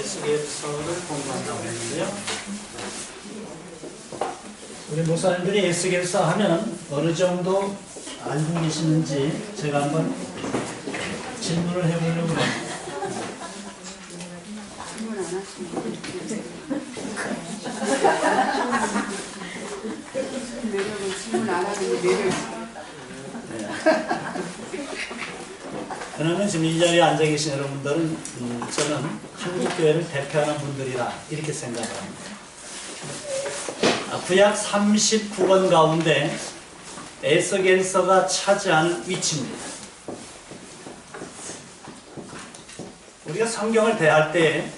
에스겔서를 공부한다고 했는데요. 우리 목사님들이 에스겔서 하면 어느 정도 알고 계시는지 제가 한번 질문을 해보려고 합니다. 질문 안 하시면 매력은 질문 안 하는 게 매력. 그러면 지금 이 자리에 앉아 계신 여러분들은 저는 한국교회를 대표하는 분들이라 이렇게 생각을 합니다. 구약 39권 가운데 에스겔서가 차지하는 위치입니다. 우리가 성경을 대할 때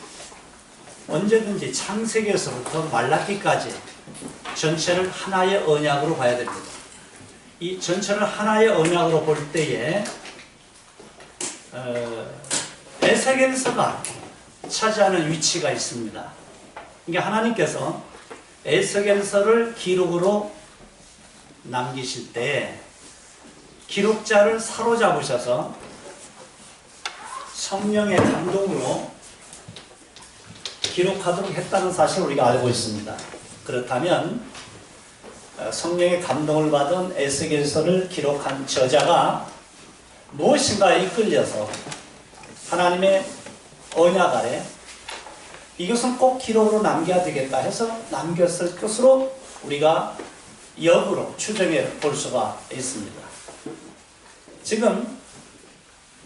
언제든지 창세기에서부터 말라기까지 전체를 하나의 언약으로 봐야 됩니다. 이 전체를 하나의 언약으로 볼 때에 에스겔서가 차지하는 위치가 있습니다. 그러니까 하나님께서 에스겔서를 기록으로 남기실 때 기록자를 사로잡으셔서 성령의 감동으로 기록하도록 했다는 사실을 우리가 알고 있습니다. 그렇다면 성령의 감동을 받은 에스겔서를 기록한 저자가 무엇인가에 이끌려서 하나님의 언약 아래 이것은 꼭 기록으로 남겨야 되겠다 해서 남겼을 것으로 우리가 역으로 추정해 볼 수가 있습니다. 지금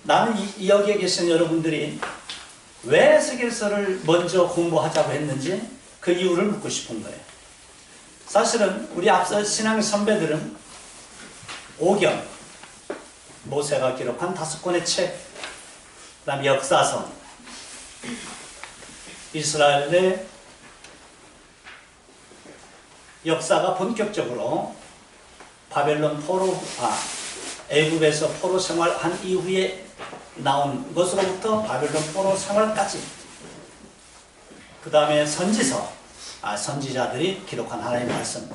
나는 여기에 계신 여러분들이 왜 에스겔서를 먼저 공부하자고 했는지 그 이유를 묻고 싶은 거예요. 사실은 우리 앞서 신앙의 선배들은 오경, 모세가 기록한 5권의 책, 그 다음에 역사서, 이스라엘의 역사가 본격적으로 바벨론 포로, 애굽에서 포로 생활한 이후에 나온 것으로부터 바벨론 포로 생활까지, 그 다음에 선지서, 선지자들이 기록한 하나님의 말씀,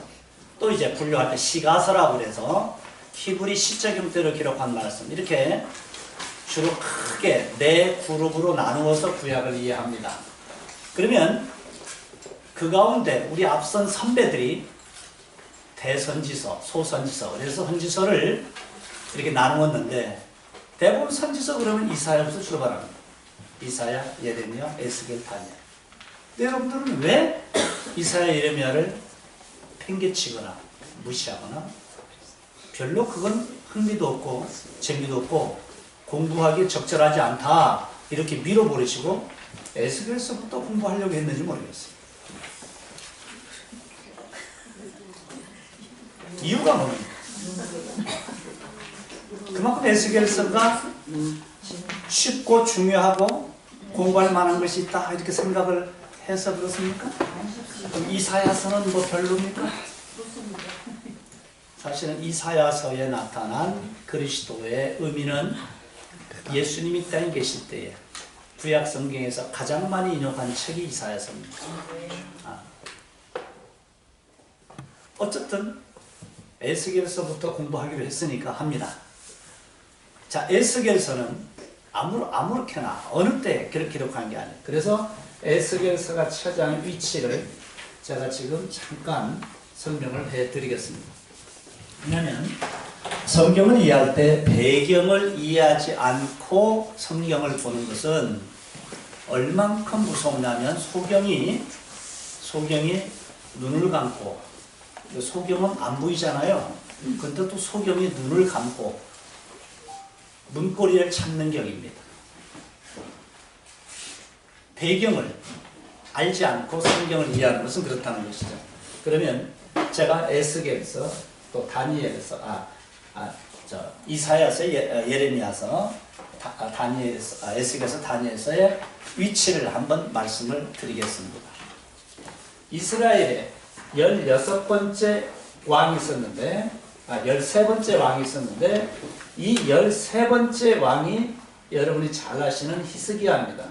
또 이제 분류할 때 시가서라고 그래서 히브리 시적 형태로 기록한 말씀, 이렇게 주로 크게 4그룹으로 나누어서 구약을 이해합니다. 그러면 그 가운데 우리 앞선 선배들이 대선지서, 소선지서, 그래서 선지서를 이렇게 나누었는데 대부분 선지서 그러면 이사야부터 출발합니다. 이사야, 예레미야, 에스겔, 다니엘. 근데 여러분들은 왜 이사야, 예레미야를 팽개치거나 무시하거나 별로 그건 흥미도 없고 재미도 없고 공부하기 적절하지 않다 이렇게 밀어버리시고 에스겔서부터 공부하려고 했는지 모르겠어요. 이유가 뭡니까? 그만큼 에스겔서가 쉽고 중요하고 공부할 만한 것이 있다 이렇게 생각을 해서 그렇습니까? 그럼 이사야서는 뭐 별로입니까? 사실은 이사야서에 나타난 그리스도의 의미는 예수님이 이 땅에 계실 때에 구약 성경에서 가장 많이 인용한 책이 이사야서입니다. 어쨌든 에스겔서부터 공부하기로 했으니까 합니다. 자, 에스겔서는 아무렇게나 어느 때 기록한 게 아니에요. 그래서 에스겔서가 차지하는 위치를 제가 지금 잠깐 설명을 해드리겠습니다. 왜냐하면 성경을 이해할 때 배경을 이해하지 않고 성경을 보는 것은 얼만큼 무섭냐면 소경이 눈을 감고, 소경은 안 보이잖아요. 근데 또 소경이 눈을 감고 문고리를 찾는 격입니다. 배경을 알지 않고 성경을 이해하는 것은 그렇다는 것이죠. 그러면 제가 에스겔서, 또 다니엘서, 이사야서, 예레미야서, 에스겔서, 다니엘서의 위치를 한번 말씀을 드리겠습니다. 이스라엘에 16번째 왕이 있었는데, 13번째 왕이 있었는데, 이 13번째 왕이 여러분이 잘 아시는 히스기야입니다.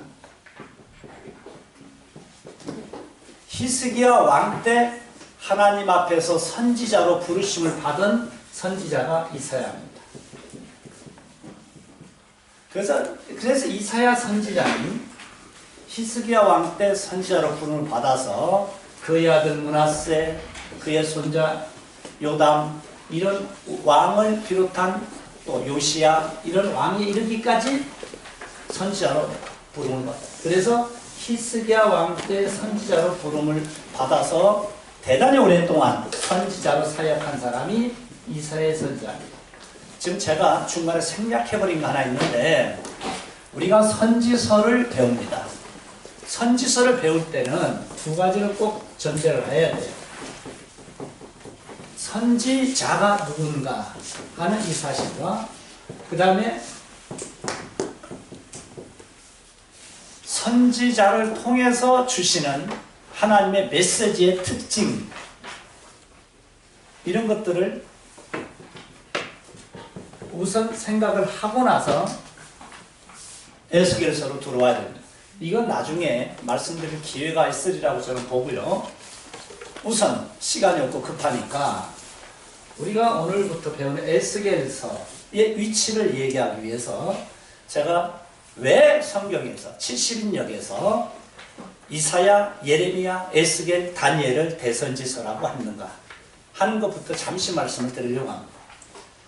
히스기야 왕 때 하나님 앞에서 선지자로 부르심을 받은 선지자가 이사야입니다. 그래서 이사야 선지자는 히스기야 왕 때 선지자로 부름을 받아서 그의 아들 므낫세, 그의 손자 요담 이런 왕을 비롯한 또 요시야 이런 왕이 이르기까지 선지자로 부름을 받았어요. 그래서 히스기야 왕 때 선지자로 부름을 받아서 대단히 오랫동안 선지자로 사역한 사람이 이사야 선지자입니다. 지금 제가 중간에 생략해버린 거 하나 있는데 우리가 선지서를 배웁니다. 선지서를 배울 때는 두 가지를 꼭 전제를 해야 돼요. 선지자가 누군가 하는 이 사실과 그 다음에 선지자를 통해서 주시는 하나님의 메시지의 특징 이런 것들을 우선 생각을 하고 나서 에스겔서로 들어와야 됩니다. 이건 나중에 말씀드릴 기회가 있으리라고 저는 보고요. 우선 시간이 없고 급하니까 우리가 오늘부터 배우는 에스겔서의 위치를 얘기하기 위해서 제가 왜 성경에서 70인역에서 이사야, 예레미야, 에스겔, 다니엘을 대선지서라고 하는가 하는 것부터 잠시 말씀을 드리려고 합니다.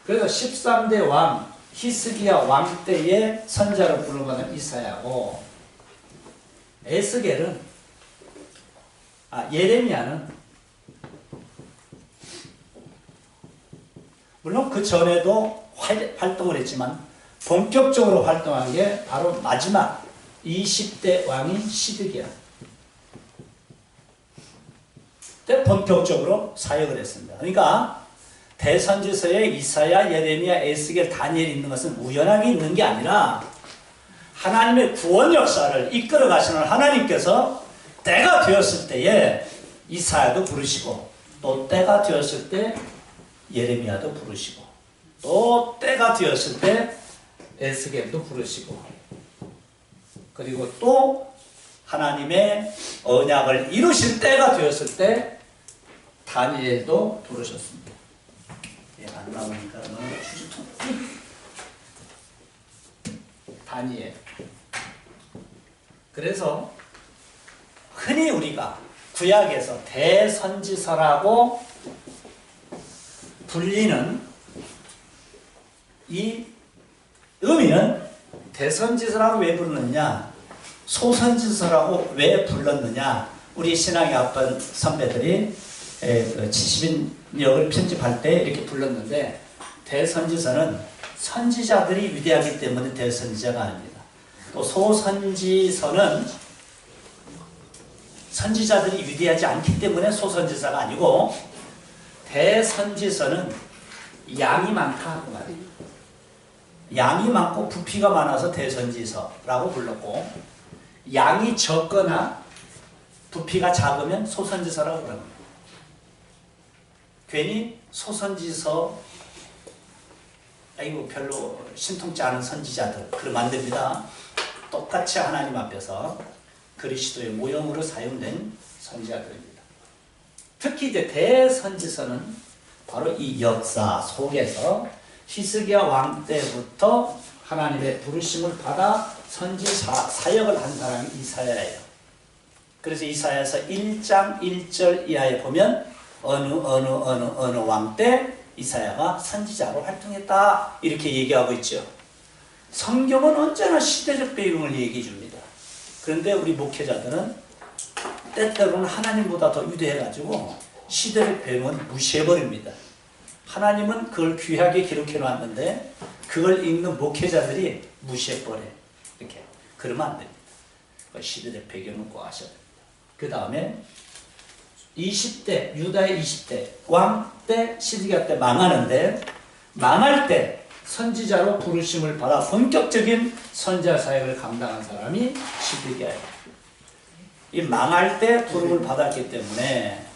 그래서 13대 왕 히스기야 왕 때의 선자로 부르는 이사야고 에스겔은 예레미야는 물론 그 전에도 활동을 했지만 본격적으로 활동한 게 바로 마지막 20대 왕인 시드기야 때 본격적으로 사역을 했습니다. 그러니까 대선지서에 이사야, 예레미야, 에스겔, 다니엘이 있는 것은 우연하게 있는 게 아니라 하나님의 구원 역사를 이끌어 가시는 하나님께서 때가 되었을 때에 이사야도 부르시고 또 때가 되었을 때 예레미야도 부르시고 또 때가 되었을 때 에스겔도 부르시고 그리고 또 하나님의 언약을 이루실 때가 되었을 때 다니엘도 부르셨습니다. 안 나오니까 휴지통 다니엘. 그래서 흔히 우리가 구약에서 대선지서라고 불리는 이 의미는 대선지서라고 왜 부르느냐 소선지서라고 왜 불렀느냐 우리 신앙의 아픈 선배들이 70인역을 편집할 때 이렇게 불렀는데 대선지서는 선지자들이 위대하기 때문에 대선지자가 아닙니다. 또 소선지서는 선지자들이 위대하지 않기 때문에 소선지서가 아니고 대선지서는 양이 많다 그 말이에요. 양이 많고 부피가 많아서 대선지서라고 불렀고 양이 적거나 부피가 작으면 소선지서라고 부릅니다. 괜히 소선지서 아이고 별로 신통치 않은 선지자들 그러면 안 됩니다. 똑같이 하나님 앞에서 그리스도의 모형으로 사용된 선지자들입니다. 특히 이제 대선지서는 바로 이 역사 속에서 히스기야 왕 때부터 하나님의 부르심을 받아 선지 사역을 한 사람이 이사야예요. 그래서 이사야서 1장 1절 이하에 보면 어느 왕 때 이사야가 선지자로 활동했다 이렇게 얘기하고 있죠. 성경은 언제나 시대적 배경을 얘기해 줍니다. 그런데 우리 목회자들은 때때로는 하나님보다 더 위대해가지고 시대적 배경은 무시해버립니다. 하나님은 그걸 귀하게 기록해 놨는데 그걸 읽는 목회자들이 무시해버려요. 이렇게 그러면 안 됩니다. 시대적 배경을 꼭 아셔야 됩니다. 그 다음에 20대 유다의 20대 왕 때 시드기야 때 망하는데 망할 때 선지자로 부르심을 받아 본격적인 선지자 사역을 감당한 사람이 시드기야예요. 이 망할 때 부름을 받았기 때문에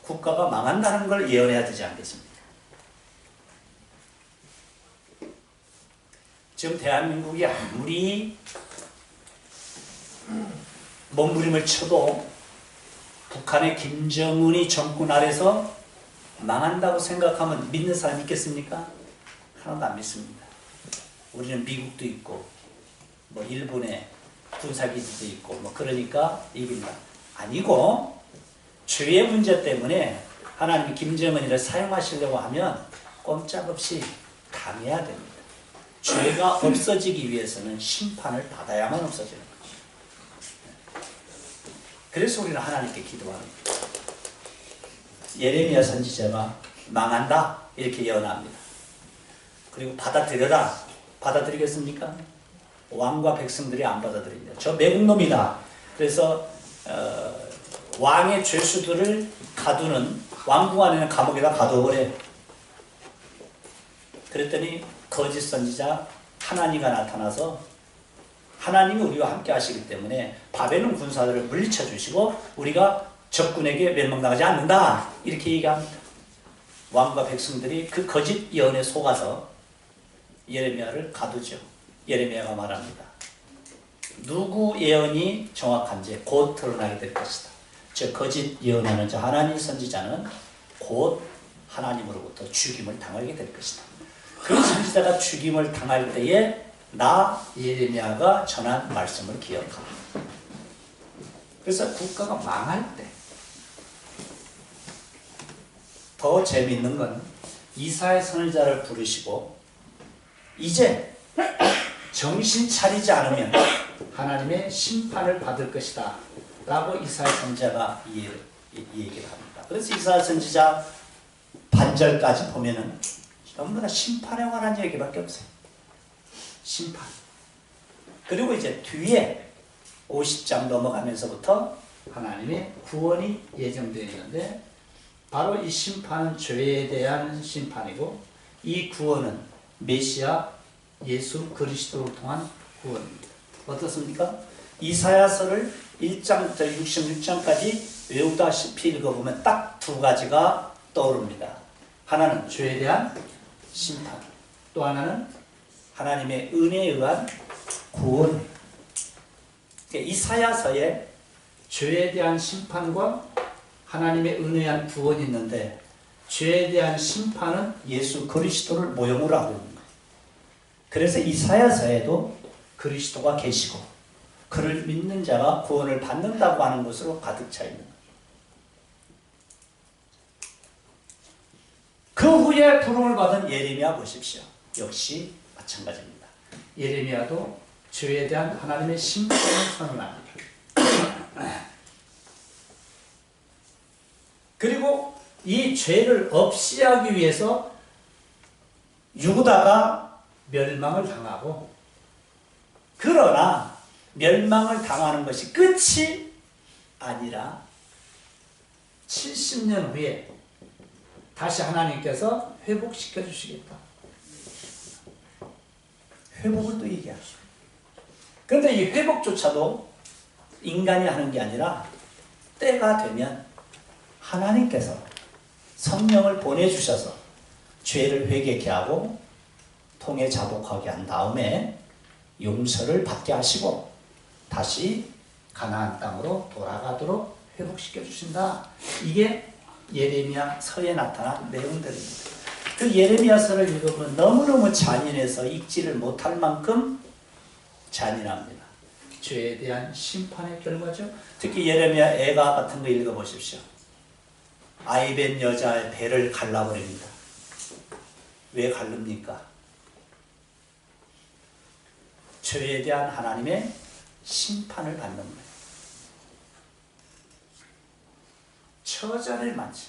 국가가 망한다는 걸 예언해야 되지 않겠습니까? 지금 대한민국이 아무리 몸부림을 쳐도 북한의 김정은이 정권 아래서 망한다고 생각하면 믿는 사람 있겠습니까? 하나도 안 믿습니다. 우리는 미국도 있고 뭐 일본의 군사기지도 있고 뭐 그러니까 이긴다. 아니고 죄의 문제 때문에 하나님이 김정은이를 사용하시려고 하면 꼼짝없이 당해야 됩니다. 죄가 없어지기 위해서는 심판을 받아야만 없어지는 거죠. 그래서 우리는 하나님께 기도하는 거예요. 예레미야 선지자가 망한다 이렇게 예언합니다. 그리고 받아들여라. 받아들이겠습니까? 왕과 백성들이 안 받아들입니다. 저 매국놈이다. 그래서 왕의 죄수들을 가두는 왕궁 안에는 감옥에다 가둬버려요. 그랬더니 거짓 선지자 하나니가 나타나서 하나님이 우리와 함께 하시기 때문에 바벨론 군사들을 물리쳐 주시고 우리가 적군에게 멸망당하지 않는다 이렇게 얘기합니다. 왕과 백성들이 그 거짓 예언에 속아서 예레미야를 가두죠. 예레미야가 말합니다. 누구 예언이 정확한지 곧 드러나게 될 것이다. 저 거짓 예언하는 저 하나님 선지자는 곧 하나님으로부터 죽임을 당하게 될 것이다. 그 선지자가 죽임을 당할 때에 나 예레미야가 전한 말씀을 기억하라. 그래서 국가가 망할 때 더 재미있는 건 이사야 선지자를 부르시고 이제 정신 차리지 않으면 하나님의 심판을 받을 것이다 라고 이사야 선지자가 얘기를 합니다. 그래서 이사야 선지자 반절까지 보면은 전부 다 심판에 관한 얘기밖에 없어요. 심판. 그리고 이제 뒤에 50장 넘어가면서부터 하나님의 구원이 예정되어 있는데 바로 이 심판은 죄에 대한 심판이고 이 구원은 메시아 예수 그리스도를 통한 구원입니다. 어떻습니까? 이사야서를 1장부터 66장까지 외우다시피 읽어보면 딱 두 가지가 떠오릅니다. 하나는 죄에 대한 심판, 또 하나는 하나님의 은혜에 의한 구원. 이사야서에 죄에 대한 심판과 하나님의 은혜에 의한 구원이 있는데 죄에 대한 심판은 예수 그리스도를 모형으로 하고 있는 거예요. 그래서 이사야서에도 그리스도가 계시고 그를 믿는 자가 구원을 받는다고 하는 것으로 가득 차 있는 거예요. 그 후에 부름을 받은 예레미야 보십시오. 역시 마찬가지입니다. 예레미야도 죄에 대한 하나님의 심판을 선언합니다. 그리고 이 죄를 없이 하기 위해서 유다가 멸망을 당하고 그러나 멸망을 당하는 것이 끝이 아니라 70년 후에 다시 하나님께서 회복시켜 주시겠다. 회복을 또 얘기하시고. 그런데 이 회복조차도 인간이 하는 게 아니라 때가 되면 하나님께서 성령을 보내주셔서 죄를 회개케 하고 통해 자복하게 한 다음에 용서를 받게 하시고 다시 가나안 땅으로 돌아가도록 회복시켜 주신다. 이게 예레미야서에 나타난 내용들입니다. 그 예레미야서를 읽으면 너무너무 잔인해서 읽지를 못할 만큼 잔인합니다. 죄에 대한 심판의 결과죠. 특히 예레미야 애가 같은 거 읽어보십시오. 아이벤 여자의 배를 갈라버립니다. 왜 갈릅니까? 죄에 대한 하나님의 심판을 받는 거예요. 처자를 맞지.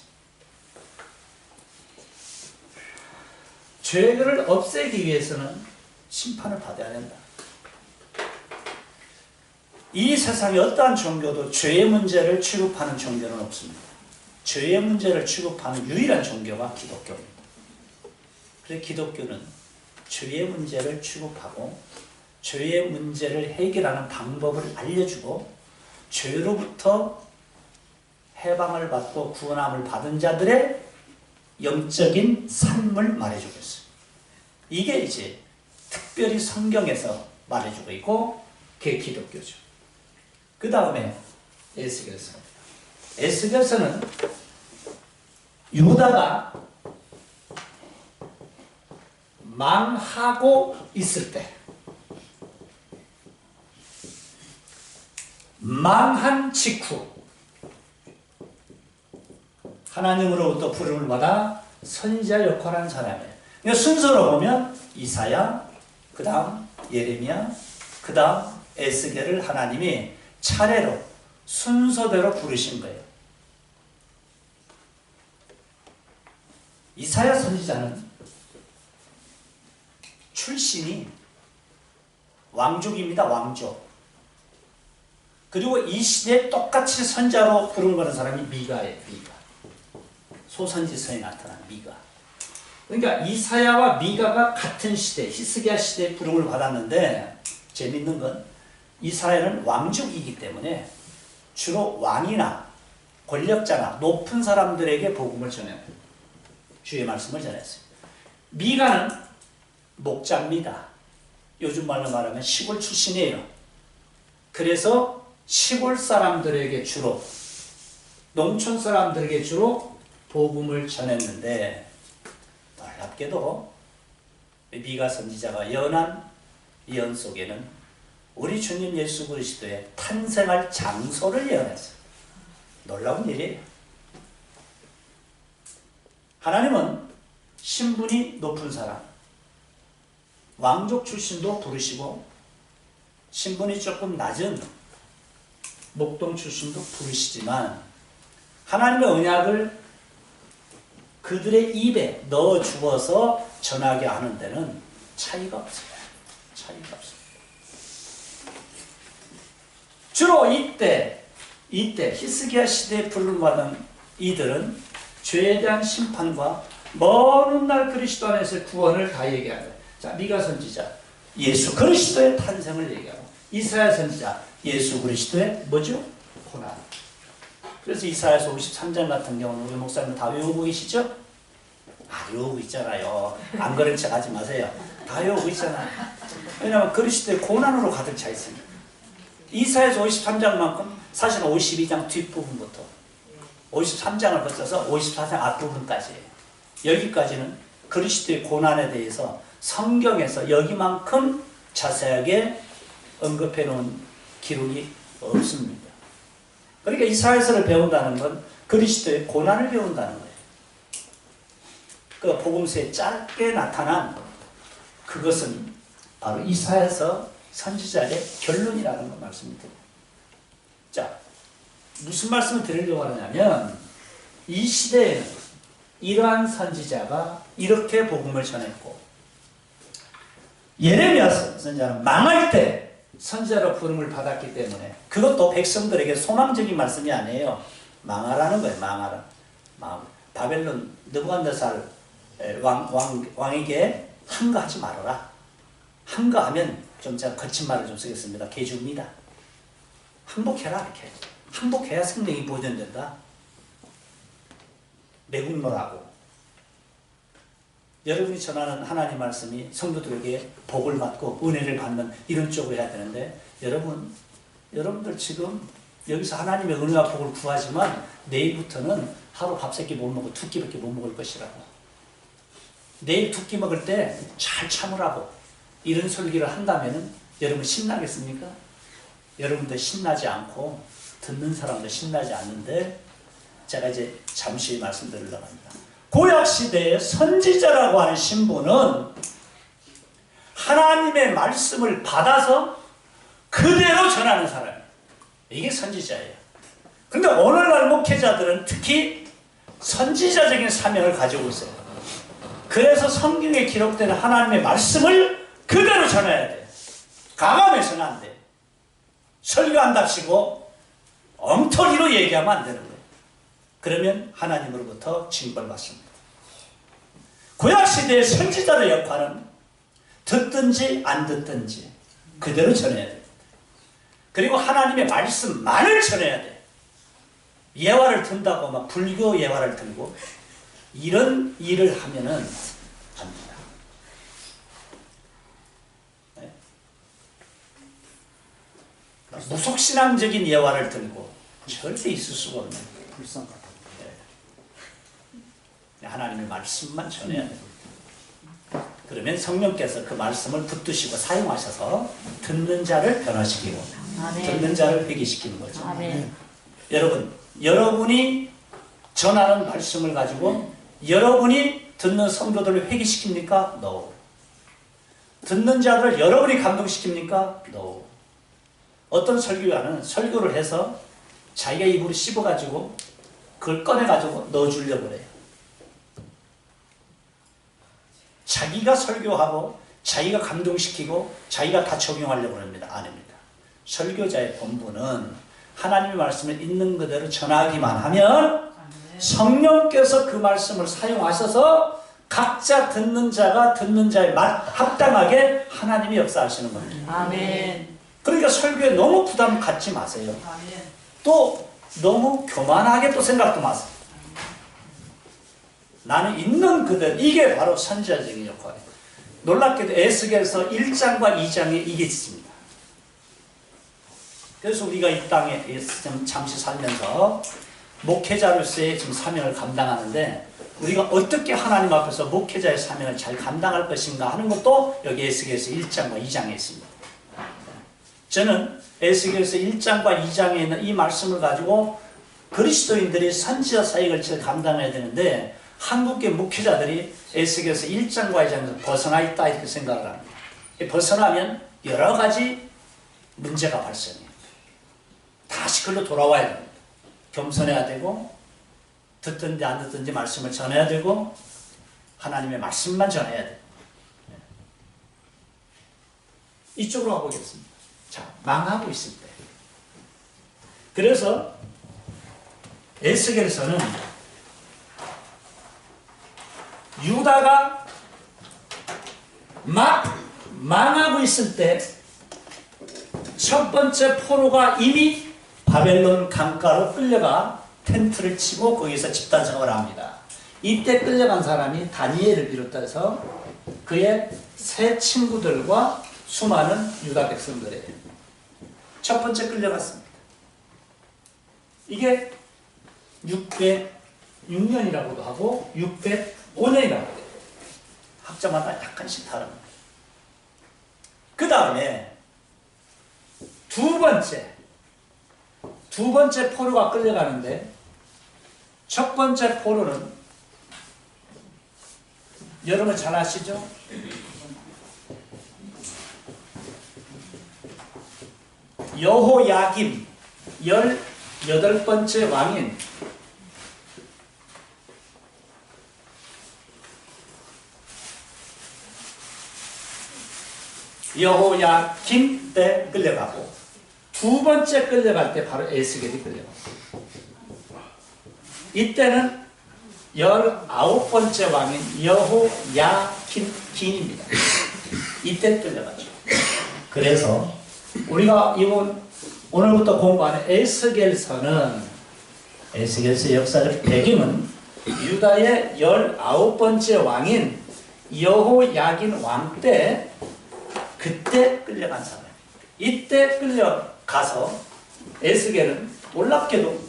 죄를 없애기 위해서는 심판을 받아야 된다. 이 세상에 어떠한 종교도 죄의 문제를 취급하는 종교는 없습니다. 죄의 문제를 취급하는 유일한 종교가 기독교입니다. 그래서 기독교는 죄의 문제를 취급하고 죄의 문제를 해결하는 방법을 알려주고 죄로부터 해방을 받고 구원함을 받은 자들의 영적인 삶을 말해주고 있어요. 이게 이제 특별히 성경에서 말해주고 있고 그게 기독교죠. 그 다음에 에스겔서. 에스겔서는 유다가 망하고 있을 때 망한 직후 하나님으로부터 부름을 받아 선지자 역할을 하는 사람이에요. 그러니까 순서로 보면 이사야, 그 다음 예레미야, 그 다음 에스겔을 하나님이 차례로 순서대로 부르신 거예요. 이사야 선지자는 출신이 왕족입니다. 왕족. 그리고 이 시대에 똑같이 선자로 부름을 받은 사람이 미가예요. 미가. 소선지서에 나타난 미가. 그러니까 이사야와 미가가 같은 시대, 히스기야 시대에 부름을 받았는데 재밌는 건 이사야는 왕족이기 때문에 주로 왕이나 권력자나 높은 사람들에게 복음을 전해요. 주의 말씀을 전했어요. 미가는 목자입니다. 요즘 말로 말하면 시골 출신이에요. 그래서 시골 사람들에게 주로, 농촌 사람들에게 주로 복음을 전했는데 놀랍게도 미가 선지자가 예언한 예언 속에는 우리 주님 예수 그리스도의 탄생할 장소를 예언했어요. 놀라운 일이에요. 하나님은 신분이 높은 사람, 왕족 출신도 부르시고 신분이 조금 낮은 목동 출신도 부르시지만 하나님의 언약을 그들의 입에 넣어 주어서 전하게 하는 데는 차이가 없어요. 차이가 없어요. 주로 이때 히스기야 시대에 부름을 받은 이들은 죄에 대한 심판과 먼 훗날 그리스도 안에서의 구원을 다 얘기하는. 자, 미가 선지자 예수 그리스도의 탄생을 얘기하고, 이사야 선지자 예수 그리스도의 뭐죠? 고난. 그래서 이사야서 53장 같은 경우는 우리 목사님 다 외우고 계시죠? 아, 외우고 있잖아요. 안 그런 척 하지 마세요. 다 외우고 있잖아요. 왜냐하면 그리스도의 고난으로 가득 차 있으니까. 이사야서 53장만큼 사실 52장 뒷부분부터 53장을 거쳐서 54장 앞부분까지예요. 여기까지는 그리스도의 고난에 대해서 성경에서 여기만큼 자세하게 언급해 놓은 기록이 없습니다. 그러니까 이사야서를 배운다는 건 그리스도의 고난을 배운다는 거예요. 그 복음서에 짧게 나타난 그것은 바로 이사야서 선지자의 결론이라는 걸 말씀드립니다. 자, 무슨 말씀을 드리려고 하냐면 이 시대에는 이러한 선지자가 이렇게 복음을 전했고, 예레미야 선지자는 망할 때 선지자로 부름을 받았기 때문에 그것도 백성들에게 소망적인 말씀이 아니에요. 망하라는 거예요. 망하라. 바벨론 느부갓네살 왕에게 항거하지 말아라. 항거하면 좀 제가 거친 말을 좀 쓰겠습니다. 개줍니다. 항복해라. 이렇게 항복해야 생명이 보존된다. 매국노라고. 여러분이 전하는 하나님 말씀이 성도들에게 복을 받고 은혜를 받는 이런 쪽으로 해야 되는데, 여러분들 지금 여기서 하나님의 은혜와 복을 구하지만 내일부터는 하루 밥 3끼 못 먹고 2끼밖에 못 먹을 것이라고. 내일 2끼 먹을 때 잘 참으라고. 이런 설교를 한다면 여러분 신나겠습니까? 여러분들 신나지 않고 듣는 사람도 신나지 않는데, 제가 이제 잠시 말씀드리려고 합니다. 구약시대의 선지자라고 하는 신분은 하나님의 말씀을 받아서 그대로 전하는 사람이에요. 이게 선지자예요. 근데 오늘날 목회자들은 특히 선지자적인 사명을 가지고 있어요. 그래서 성경에 기록되는 하나님의 말씀을 그대로 전해야 돼. 가감해서는 안 돼. 설교한답시고 엉터리로 얘기하면 안 되는 거예요. 그러면 하나님으로부터 징벌받습니다. 구약시대의 선지자의 역할은 듣든지 안 듣든지 그대로 전해야 됩니다. 그리고 하나님의 말씀만을 전해야 돼. 예화를 든다고 막 불교 예화를 들고 이런 일을 하면은 안 됩니다. 네? 무속신앙적인 예화를 들고 절대 있을 수가 없는 불쌍하다. 하나님의 말씀만 전해야 됩니다. 그러면 성령께서 그 말씀을 붙드시고 사용하셔서 듣는 자를 변화시키고 아멘. 듣는 자를 회개시키는 거죠. 아멘. 여러분, 여러분이 전하는 말씀을 가지고 여러분이 듣는 성도들을 회개시킵니까? No. 듣는 자들을 여러분이 감동시킵니까? No. 어떤 설교자는 설교를 해서 자기가 입으로 씹어가지고 그걸 꺼내가지고 넣어주려고 그래요. 자기가 설교하고 자기가 감동시키고 자기가 다 적용하려고 합니다. 아닙니다. 설교자의 본분은 하나님의 말씀을 있는 그대로 전하기만 하면 성령께서 그 말씀을 사용하셔서 각자 듣는 자가 듣는 자에 합당하게 하나님이 역사하시는 겁니다. 아멘. 그러니까 설교에 너무 부담 갖지 마세요. 또 너무 교만하게 또 생각도 마세요. 나는 있는 그대로, 이게 바로 선지자적인 역할이에요. 놀랍게도 에스겔서 1장과 2장에 이게 있습니다. 그래서 우리가 이 땅에 잠시 살면서 목회자로서의 지금 사명을 감당하는데 우리가 어떻게 하나님 앞에서 목회자의 사명을 잘 감당할 것인가 하는 것도 여기 에스겔서 1장과 2장에 있습니다. 저는 에스겔서 1장과 2장에 있는 이 말씀을 가지고 그리스도인들이 선지자 사역을 잘 감당해야 되는데 한국계 목회자들이 에스겔서 1장과 2장에서 벗어나 있다 이렇게 생각을 합니다. 벗어나면 여러 가지 문제가 발생해요. 다시 그걸로 돌아와야 됩니다. 겸손해야 되고 듣든지 안 듣든지 말씀을 전해야 되고 하나님의 말씀만 전해야 돼요. 이쪽으로 가보겠습니다. 자, 망하고 있을 때. 그래서 에스겔서는 유다가 막 망하고 있을 때 첫 번째 포로가 이미 바벨론 강가로 끌려가 텐트를 치고 거기서 집단 생활을 합니다. 이때 끌려간 사람이 다니엘을 비롯해서 그의 세 친구들과 수많은 유다 백성들이에요. 첫 번째 끌려갔습니다. 이게 606년이라고도 하고 605년이라고 해요. 학자마다 약간씩 다릅니다. 그 다음에 두 번째 포로가 끌려가는데 첫 번째 포로는 여러분 잘 아시죠? 여호야김 18번째 왕인 여호야김 때 끌려가고 두 번째 끌려갈 때 바로 에스겔이 끌려가고 이때는 19번째 왕인 여호야김입니다. 이때 끌려가죠. 그래서 우리가 이번 오늘부터 공부하는 에스겔서는 에스겔서 역사적 배경은 유다의 19번째 왕인 여호야긴 왕 때 그때 끌려간 사람이에요. 이때 끌려가서 에스겔은 놀랍게도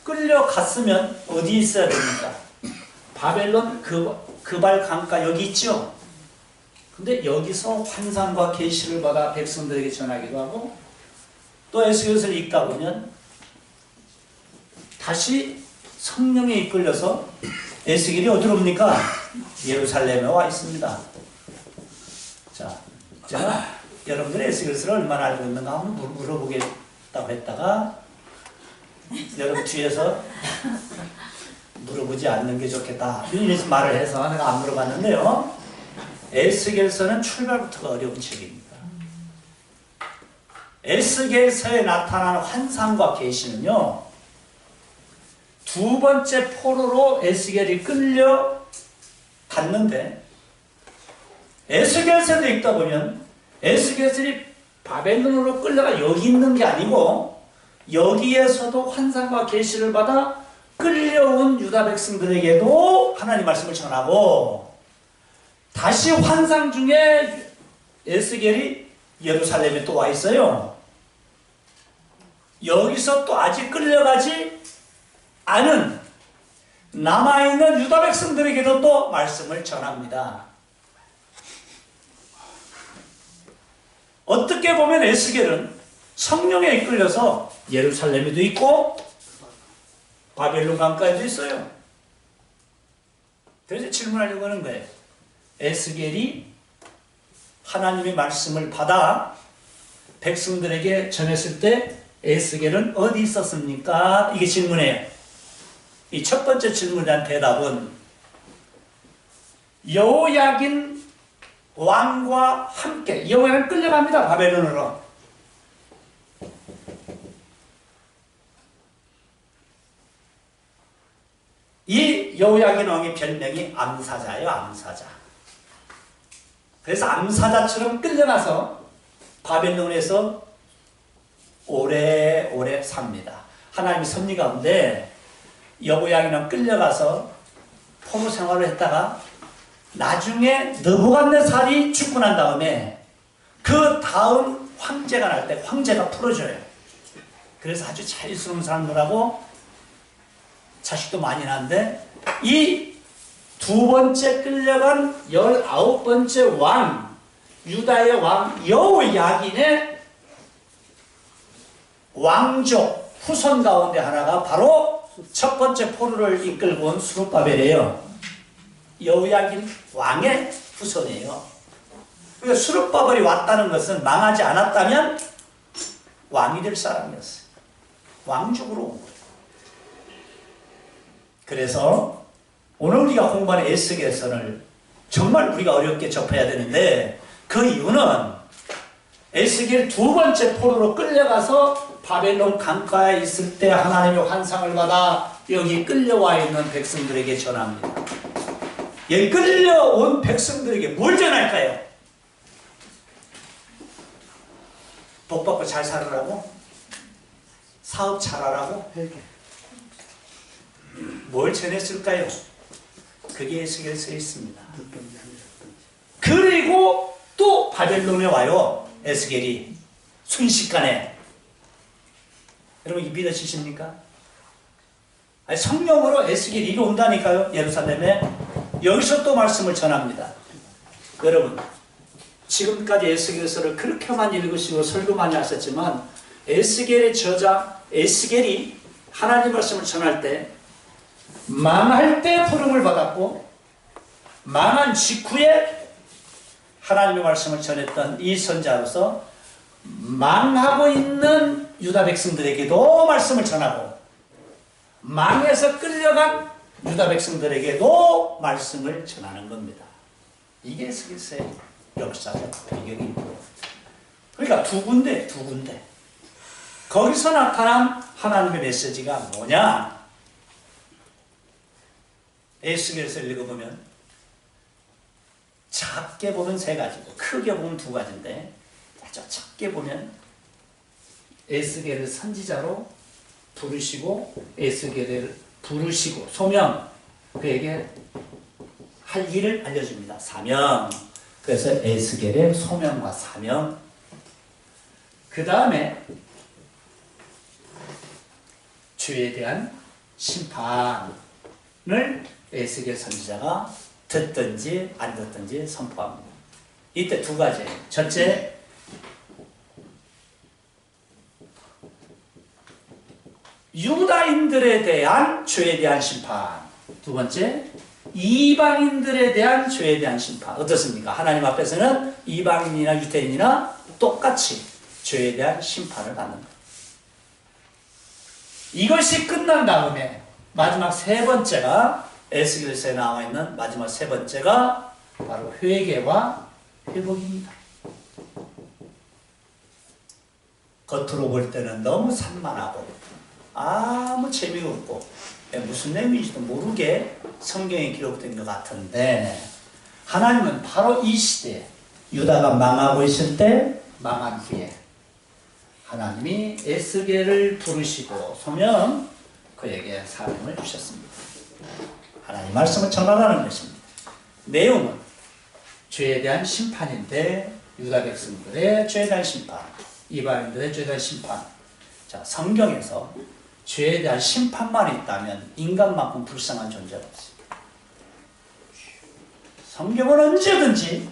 끌려갔으면 어디 있어야 됩니까? 바벨론 그발 강가 여기 있죠? 근데 여기서 환상과 계시를 받아 백성들에게 전하기도 하고 또 에스겔서를 읽다 보면 다시 성령에 이끌려서 에스겔이 어디로 옵니까? 예루살렘에 와 있습니다. 자, 제가 여러분들의 에스겔서를 얼마나 알고 있는가 한번 물어보겠다고 했다가 여러분 뒤에서 물어보지 않는 게 좋겠다 이런 말을 해서 내가 안 물어봤는데요. 에스겔서는 출발부터가 어려운 책입니다. 에스겔서에 나타나는 환상과 계시는요, 두 번째 포로로 에스겔이 끌려갔는데 에스겔서를 읽다 보면 에스겔이 바벨론으로 끌려가 여기 있는 게 아니고 여기에서도 환상과 계시를 받아 끌려온 유다 백성들에게도 하나님 말씀을 전하고 다시 환상 중에 에스겔이 예루살렘에 또 와 있어요. 여기서 또 아직 끌려가지 않은 남아있는 유다 백성들에게도 또 말씀을 전합니다. 어떻게 보면 에스겔은 성령에 이끌려서 예루살렘에도 있고 바벨론 강가에도 있어요. 그래서 질문하려고 하는 거예요. 에스겔이 하나님의 말씀을 받아 백성들에게 전했을 때 에스겔은 어디 있었습니까? 이게 질문이에요. 이 첫 번째 질문에 대한 대답은 여호야긴 왕과 함께, 여호야긴 끌려갑니다. 바벨론으로. 이 여호야긴 왕의 별명이 암사자예요. 암사자. 그래서 암사자처럼 끌려가서 바벨론에서 오래오래 삽니다. 하나님의 섭리 가운데 여호야긴은 끌려가서 포로 생활을 했다가 나중에 느부갓네살이 죽고 난 다음에 그 다음 황제가 날 때 황제가 풀어줘요. 그래서 아주 자유스러운 사람들하고 자식도 많이 낳는데 이 두 번째 끌려간 19번째 왕, 유다의 왕 여호야긴의 왕족 후손 가운데 하나가 바로 첫 번째 포로를 이끌고 온 스룹바벨이에요. 여호야긴 왕의 후손이에요. 그러니까 스룹바벨이 왔다는 것은 망하지 않았다면 왕이 될 사람이었어요. 왕족으로 온 거예요. 그래서 오늘 우리가 공부하는 에스겔서를 정말 우리가 어렵게 접해야 되는데 그 이유는 에스겔 두 번째 포로로 끌려가서 바벨론 강가에 있을 때 하나님의 환상을 받아 여기 끌려와 있는 백성들에게 전합니다. 여기 끌려온 백성들에게 뭘 전할까요? 복 받고 잘 살으라고? 사업 잘하라고? 뭘 전했을까요? 그게 에스겔서에 있습니다. 그리고 또 바벨론에 와요. 에스겔이 순식간에. 여러분 믿어지십니까? 아니, 성령으로 에스겔이 이리 온다니까요. 예루살렘에. 여기서 또 말씀을 전합니다. 여러분 지금까지 에스겔서를 그렇게 많이 읽으시고 설교 많이 하셨지만 에스겔의 저자 에스겔이 하나님 말씀을 전할 때 망할 때 부름을 받았고 망한 직후에 하나님의 말씀을 전했던 이 선자로서 망하고 있는 유다 백성들에게도 말씀을 전하고 망해서 끌려간 유다 백성들에게도 말씀을 전하는 겁니다. 이게 에스겔서의 역사적 배경입니다. 그러니까 두 군데 거기서 나타난 하나님의 메시지가 뭐냐? 에스겔서를 읽어보면 작게 보면 세 가지고 크게 보면 두 가지인데 아주 작게 보면 에스겔을 선지자로 부르시고 에스겔을 부르시고 소명 그에게 할 일을 알려줍니다. 사명. 그래서 에스겔의 소명과 사명. 그 다음에 주에 대한 심판을 에스겔 선지자가 듣든지 안 듣든지 선포합니다. 이때 두 가지예요. 첫째, 유다인들에 대한 죄에 대한 심판. 두 번째, 이방인들에 대한 죄에 대한 심판. 어떻습니까? 하나님 앞에서는 이방인이나 유대인이나 똑같이 죄에 대한 심판을 받는 거예요. 이것이 끝난 다음에 마지막 세 번째가 에스겔서에 나와 있는 마지막 세 번째가 바로 회개와 회복입니다. 겉으로 볼 때는 너무 산만하고 아무 재미가 없고 무슨 내용인지도 모르게 성경에 기록된 것 같은데 하나님은 바로 이 시대에 유다가 망하고 있을 때 망한 후에 하나님이 에스겔을 부르시고 소명 그에게 사명을 주셨습니다. 하나님 말씀을 전하라는 것입니다. 내용은 죄에 대한 심판인데 유다 백성들의 죄에 대한 심판, 이방인들의 죄에 대한 심판. 자, 성경에서 죄에 대한 심판만 있다면 인간만큼 불쌍한 존재가 없습니다. 성경은 언제든지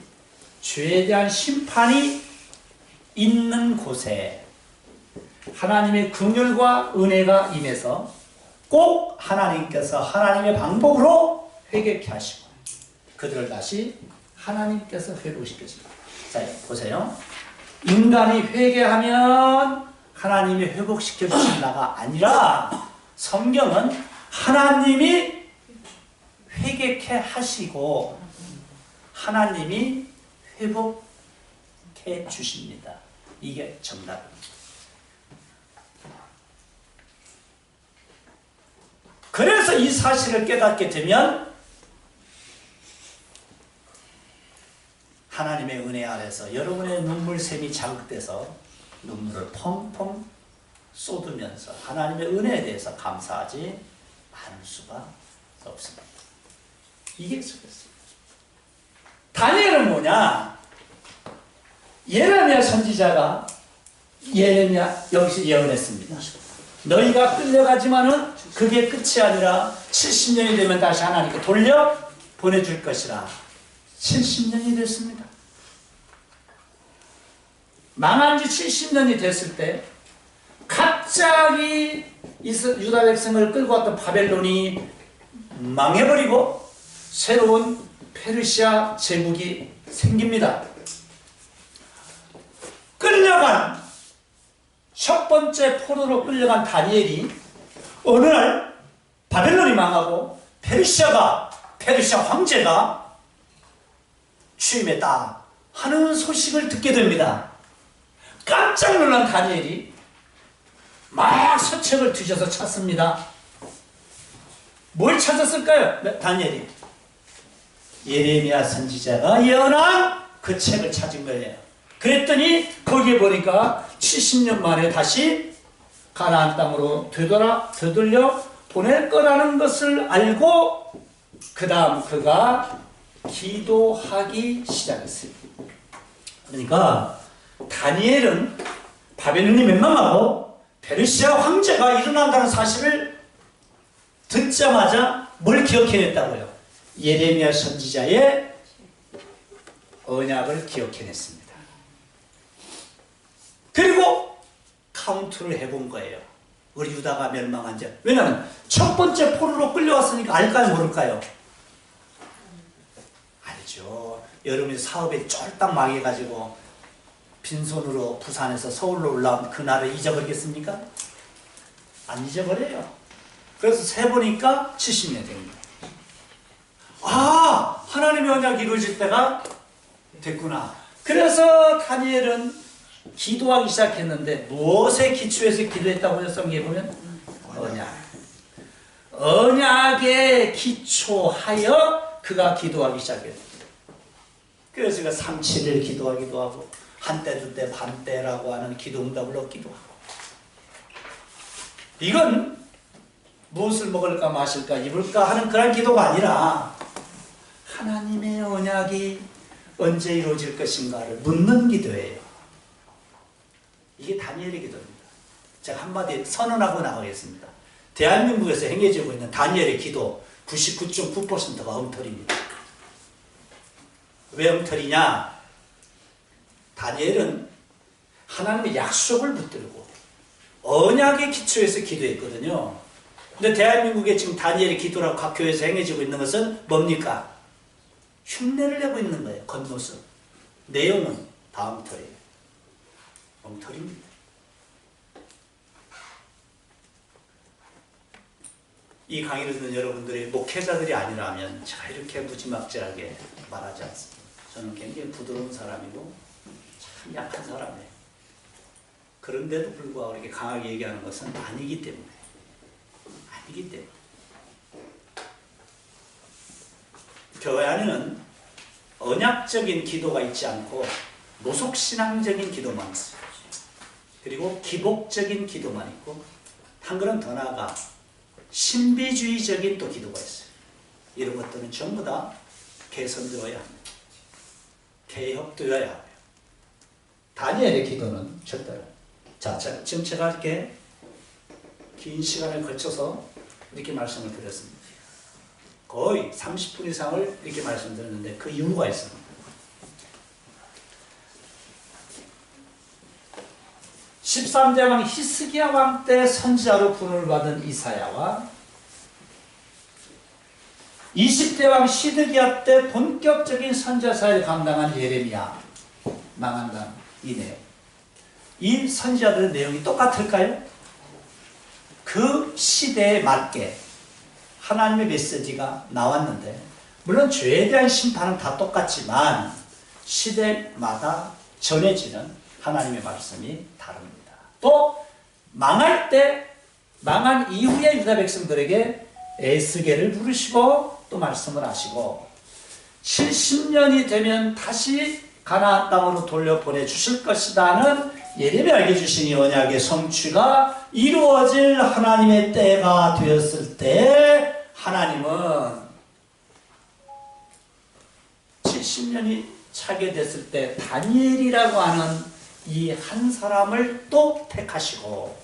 죄에 대한 심판이 있는 곳에 하나님의 긍휼과 은혜가 임해서 꼭 하나님께서 하나님의 방법으로 회개케 하시고 그들을 다시 하나님께서 회복시켜줍니다. 자, 보세요. 인간이 회개하면 하나님이 회복시켜 주신다가 아니라 성경은 하나님이 회개케 하시고 하나님이 회복해 주십니다. 이게 정답입니다. 그래서 이 사실을 깨닫게 되면 하나님의 은혜 아래서 여러분의 눈물샘이 자극돼서 눈물을 펑펑 쏟으면서 하나님의 은혜에 대해서 감사하지 않을 수가 없습니다. 이게 속였어요. 다니엘은 뭐냐? 예레미야 선지자가 여기서 예언했습니다. 너희가 끌려가지만은 그게 끝이 아니라 70년이 되면 다시 하나님께 돌려 보내줄 것이라. 70년이 됐습니다. 망한 지 70년이 됐을 때 갑자기 유다 백성을 끌고 왔던 바벨론이 망해버리고 새로운 페르시아 제국이 생깁니다. 끌려간 첫 번째 포로로 끌려간 다니엘이 어느 날 바벨론이 망하고 페르시아 황제가 취임했다 하는 소식을 듣게 됩니다. 깜짝 놀란 다니엘이 막 서책을 뒤져서 찾습니다. 뭘 찾았을까요? 다니엘이 예레미야 선지자가 예언한 그 책을 찾은 거예요. 그랬더니 거기에 보니까 70년 만에 다시 가나안 땅으로 되돌려 보낼 거라는 것을 알고 그 다음 그가 기도하기 시작했어요. 그러니까 다니엘은 바벨론이 멸망하고 페르시아 황제가 일어난다는 사실을 듣자마자 뭘 기억해냈다고요? 예레미야 선지자의 언약을 기억해냈습니다. 그리고 카운트를 해본 거예요. 우리 유다가 멸망한 지. 왜냐하면 첫 번째 포로로 끌려왔으니까 알까요 모를까요? 알죠. 여러분이 사업에 쫄딱 망해가지고 빈손으로 부산에서 서울로 올라온 그날을 잊어버리겠습니까? 안 잊어버려요. 그래서 세보니까 70년 됩니다. 아, 하나님의 언약이 이루어질 때가 됐구나. 그래서 다니엘은 기도하기 시작했는데 무엇에 기초해서 기도했다고요? 성경에 보면 언약. 언약에 기초하여 그가 기도하기 시작했어요. 그래서 그가 3-7일 기도하기도 하고 한때 두때 반때라고 하는 기도 응답을 얻기도 하고. 이건 무엇을 먹을까 마실까 입을까 하는 그런 기도가 아니라 하나님의 언약이 언제 이루어질 것인가를 묻는 기도예요. 이게 다니엘의 기도입니다. 제가 한마디 선언하고 나가겠습니다. 대한민국에서 행해지고 있는 다니엘의 기도 99.9%가 엉터리입니다. 왜 엉터리냐? 다니엘은 하나님의 약속을 붙들고 언약의 기초에서 기도했거든요. 근데 대한민국에 지금 다니엘의 기도라고 각 교회에서 행해지고 있는 것은 뭡니까? 흉내를 내고 있는 거예요. 겉모습. 내용은 다 엉터리예요. 엉터리입니다. 이 강의를 듣는 여러분들이 목회자들이 아니라면 제가 이렇게 무지막지하게 말하지 않습니다. 저는 굉장히 부드러운 사람이고 참 약한 사람이에요. 그런데도 불구하고 이렇게 강하게 얘기하는 것은 아니기 때문에. 교회 안에는 언약적인 기도가 있지 않고 노속신앙적인 기도만 있어요. 그리고 기복적인 기도만 있고 한 걸음 더 나아가 신비주의적인 또 기도가 있어요. 이런 것들은 전부 다 개선되어야 합니다. 개혁되어야 해요. 다니엘의 기도는 절대로. 자, 지금 제가 이렇게 긴 시간을 거쳐서 이렇게 말씀을 드렸습니다. 거의 30분 이상을 이렇게 말씀드렸는데 그 이유가 있습니다. 13대 왕 히스기야 왕 때 선지자로 부름을 받은 이사야와 20대 왕 시드기야 때 본격적인 선지자 사역을 감당한 예레미야, 망한 다음 이 내용. 이 선지자들의 내용이 똑같을까요? 그 시대에 맞게 하나님의 메시지가 나왔는데, 물론 죄에 대한 심판은 다 똑같지만 시대마다 전해지는 하나님의 말씀이 다릅니다. 또 망할 때, 망한 이후에 유다 백성들에게 에스겔을 부르시고 또 말씀을 하시고 70년이 되면 다시 가나안 땅으로 돌려보내 주실 것이다는 예레미야에게 주신 이 언약의 성취가 이루어질 하나님의 때가 되었을 때, 하나님은 70년이 차게 됐을 때 다니엘이라고 하는 이 한 사람을 또 택하시고,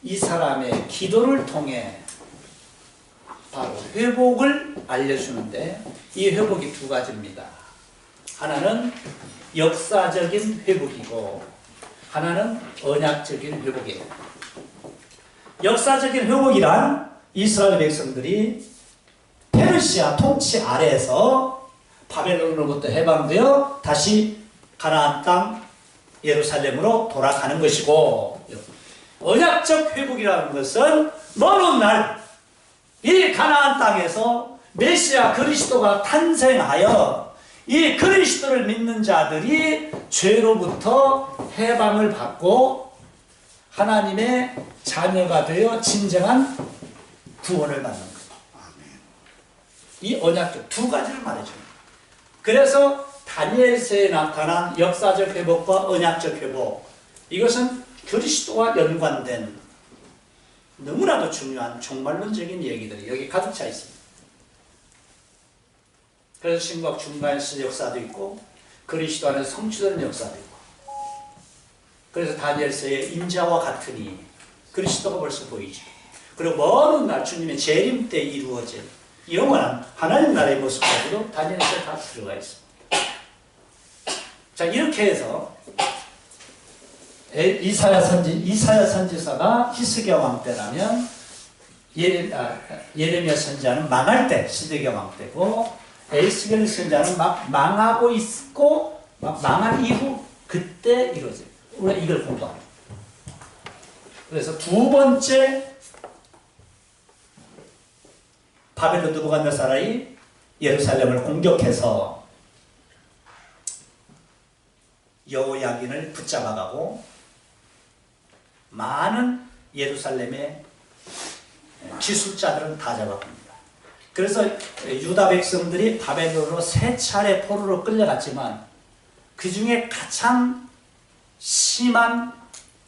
이 사람의 기도를 통해 바로 회복을 알려주는데, 이 회복이 두 가지입니다. 하나는 역사적인 회복이고 하나는 언약적인 회복이에요. 역사적인 회복이란 이스라엘 백성들이 페르시아 통치 아래에서 바벨론으로부터 해방되어 다시 가나안 땅 예루살렘으로 돌아가는 것이고, 언약적 회복이라는 것은 먼 훗날 이 가나안 땅에서 메시아 그리스도가 탄생하여 이 그리스도를 믿는 자들이 죄로부터 해방을 받고 하나님의 자녀가 되어 진정한 구원을 받는 거예요. 이 언약적 두 가지를 말해줍니다. 그래서 다니엘서에 나타난 역사적 회복과 언약적 회복, 이것은 그리스도와 연관된 너무나도 중요한 종말론적인 얘기들이 여기 가득 차 있습니다. 그래서 신구약 중간에서 역사도 있고 그리스도 안에서 성취되는 역사도 있고, 그래서 다니엘서의 인자와 같으니 그리스도가 벌써 보이죠. 그리고 먼 훗날 주님의 재림 때 이루어질 영원한 하나님 나라의 모습까지도 다니엘서에 다 들어가 있습니다. 자, 이렇게 해서 이사야 선지사가 히스기야 왕 때라면 예레미야 선지자는 망할 때 시드기야 왕 때고, 에스겔 선지자는 막 망하고 있고 망한 이후 그때 이루어져요. 우리가 이걸 공부합니다. 그래서 두 번째 바벨론 느부갓네살이 예루살렘을 공격해서 여호야긴을 붙잡아가고 많은 예루살렘의 기술자들은 다 잡아갑니다. 그래서 유다 백성들이 바벨론으로 세 차례 포로로 끌려갔지만 그 중에 가장 심한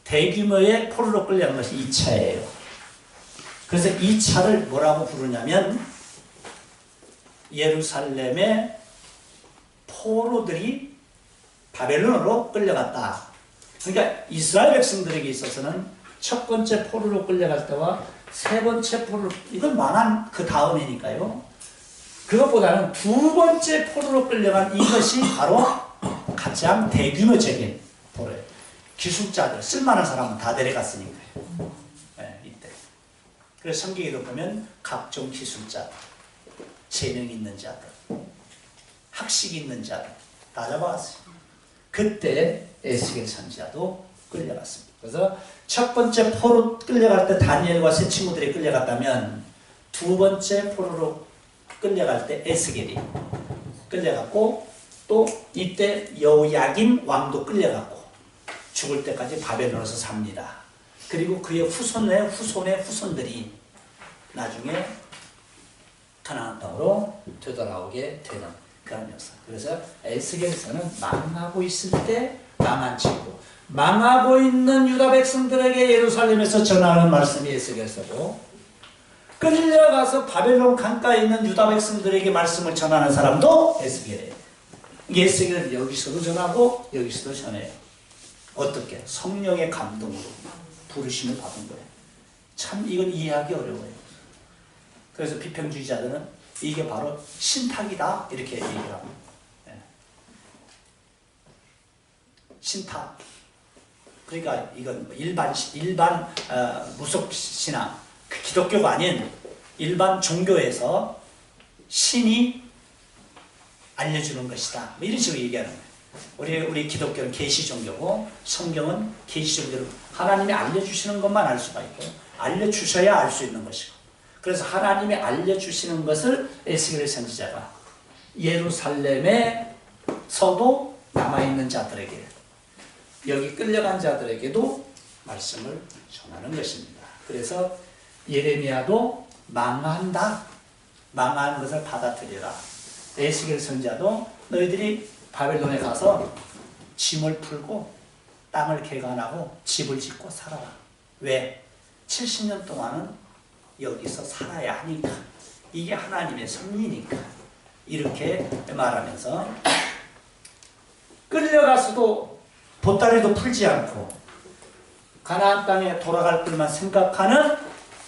대규모의 포로로 끌려간 것이 2차예요. 그래서 2차를 뭐라고 부르냐면 예루살렘의 포로들이 바벨론으로 끌려갔다. 그러니까 이스라엘 백성들에게 있어서는 첫 번째 포로로 끌려갈 때와 세 번째 포로로, 이건 망한 그 다음이니까요. 그것보다는 두 번째 포로로 끌려간 이것이 바로 가장 대규모적인 포로예요. 기술자들, 쓸만한 사람은 다 데려갔으니까요. 네, 이때. 그래서 성경에도 보면 각종 기술자들, 재능 있는 자들, 학식 있는 자들 다 잡아갔어요. 그때 에스겔 선지자도 끌려갔습니다. 그래서 첫 번째 포로 끌려갈 때 다니엘과 세 친구들이 끌려갔다면 두 번째 포로로 끌려갈 때 에스겔이 끌려갔고, 또 이때 여호야긴 왕도 끌려갔고 죽을 때까지 바벨론에서 삽니다. 그리고 그의 후손의 후손의 후손들이 나중에 가나안 땅으로 되돌아오게 되는 그런 역사. 그래서 에스겔서는 망하고 있을 때 망한 친구, 망하고 있는 유다 백성들에게 예루살렘에서 전하는 말씀이 에스겔서고, 끌려가서 바벨론 강가에 있는 유다 백성들에게 말씀을 전하는 사람도 에스겔이에요. 에스겔은 여기서도 전하고 여기서도 전해요. 어떻게? 성령의 감동으로 부르심을 받은 거예요. 참 이건 이해하기 어려워요. 그래서 비평주의자들은 이게 바로 신탁이다 이렇게 얘기를 합니다. 신탁. 그러니까 이건 일반 무속 신앙, 그 기독교가 아닌 일반 종교에서 신이 알려주는 것이다. 뭐 이런 식으로 얘기하는 거예요. 우리 기독교는 계시 종교고 성경은 계시 종교로 하나님이 알려주시는 것만 알 수가 있고 알려주셔야 알 수 있는 것이고 그래서 하나님이 알려주시는 것을 에스겔 선지자가 예루살렘에서도 남아있는 자들에게 여기 끌려간 자들에게도 말씀을 전하는 것입니다. 그래서 예레미야도 망한다. 망한 것을 받아들여라. 에스겔 선지자도 너희들이 바벨론에 가서 짐을 풀고 땅을 개간하고 집을 짓고 살아라. 왜? 70년 동안은 여기서 살아야 하니까. 이게 하나님의 섭리니까. 이렇게 말하면서 끌려가서도 보따리도 풀지 않고 가나안 땅에 돌아갈 것만 생각하는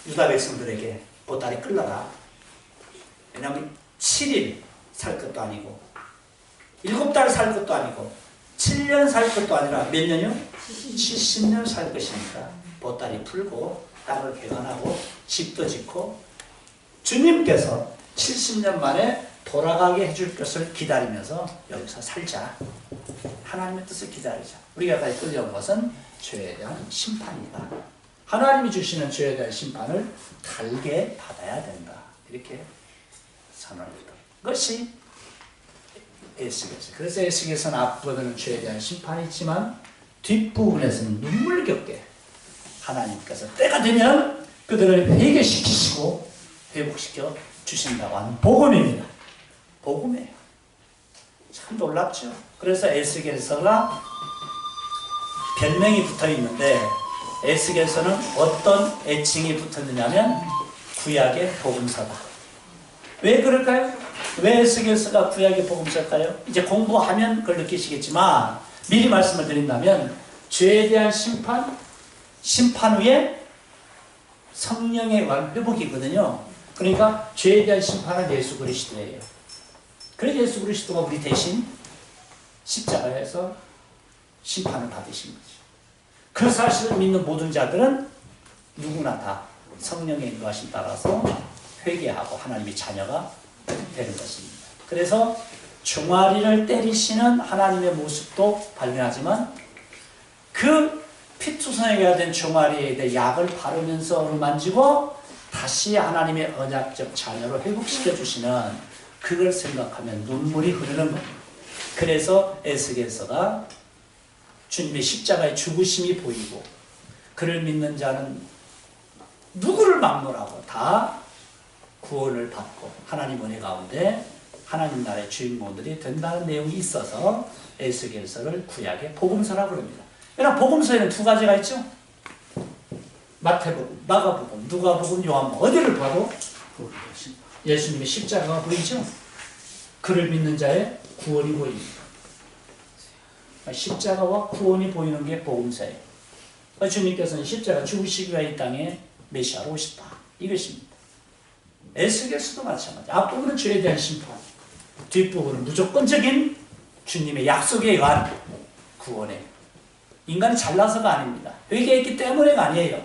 유다 백성들에게 보따리 끌러라. 왜냐하면 7일 살 것도 아니고 7달 살 것도 아니고 7년 살 것도 아니라 몇 년이요? 70년 살 것이니까 보따리 풀고 땅을 개간하고 집도 짓고 주님께서 70년 만에 돌아가게 해줄 것을 기다리면서 여기서 살자. 하나님의 뜻을 기다리자. 우리가 여기까지 끌려온 것은 죄에 대한 심판이다. 하나님이 주시는 죄에 대한 심판을 달게 받아야 된다. 이렇게 선언했던 것이 에스겔서. 그래서 에스겔서는 앞부분은 죄에 대한 심판이 있지만 뒷부분에서는 눈물겹게 하나님께서 때가 되면 그들을 회개시키시고 회복시켜 주신다고 하는 복음입니다. 복음이에요. 참 놀랍죠. 그래서 에스겔서가 별명이 붙어 있는데 에스겔서는 어떤 애칭이 붙었느냐면 구약의 복음서다. 왜 그럴까요? 왜 에스겔서가 구약의 복음서일까요? 이제 공부하면 그걸 느끼시겠지만 미리 말씀을 드린다면 죄에 대한 심판 후에 성령에 의한 회복이거든요. 그러니까 죄에 대한 심판은 예수 그리스도예요. 그래서 예수 그리스도가 우리 대신 십자가에서 심판을 받으신 거죠. 그 사실을 믿는 모든 자들은 누구나 다 성령의 인도하심 따라서 회개하고 하나님의 자녀가 되는 것입니다. 그래서 종아리를 때리시는 하나님의 모습도 발견하지만 그 피투성이가 된 종아리에 대해 약을 바르면서 어루만지고 다시 하나님의 언약적 자녀로 회복시켜 주시는 그걸 생각하면 눈물이 흐르는 겁니다. 그래서 에스겔서가 주님의 십자가의 죽으심이 보이고 그를 믿는 자는 누구를 막론하고 다 구원을 받고 하나님 은혜 가운데 하나님 나라의 주인공들이 된다는 내용이 있어서 에스겔서를 구약의 복음서라고 합니다. 왜냐하면 복음서에는 두 가지가 있죠. 마태복음, 마가복음, 누가복음, 요한복음 어디를 봐도 예수님의 십자가가 보이죠. 그를 믿는 자의 구원이 보입니다. 십자가와 구원이 보이는 게 복음서예요. 주님께서는 십자가 죽으시기 위해 이 땅에 메시아로 오셨다. 이것입니다. 에스겔서도 마찬가지. 앞부분은 죄에 대한 심판, 뒷부분은 무조건적인 주님의 약속에 의한 구원에 인간이 잘나서가 아닙니다. 회개했기 때문에가 아니에요.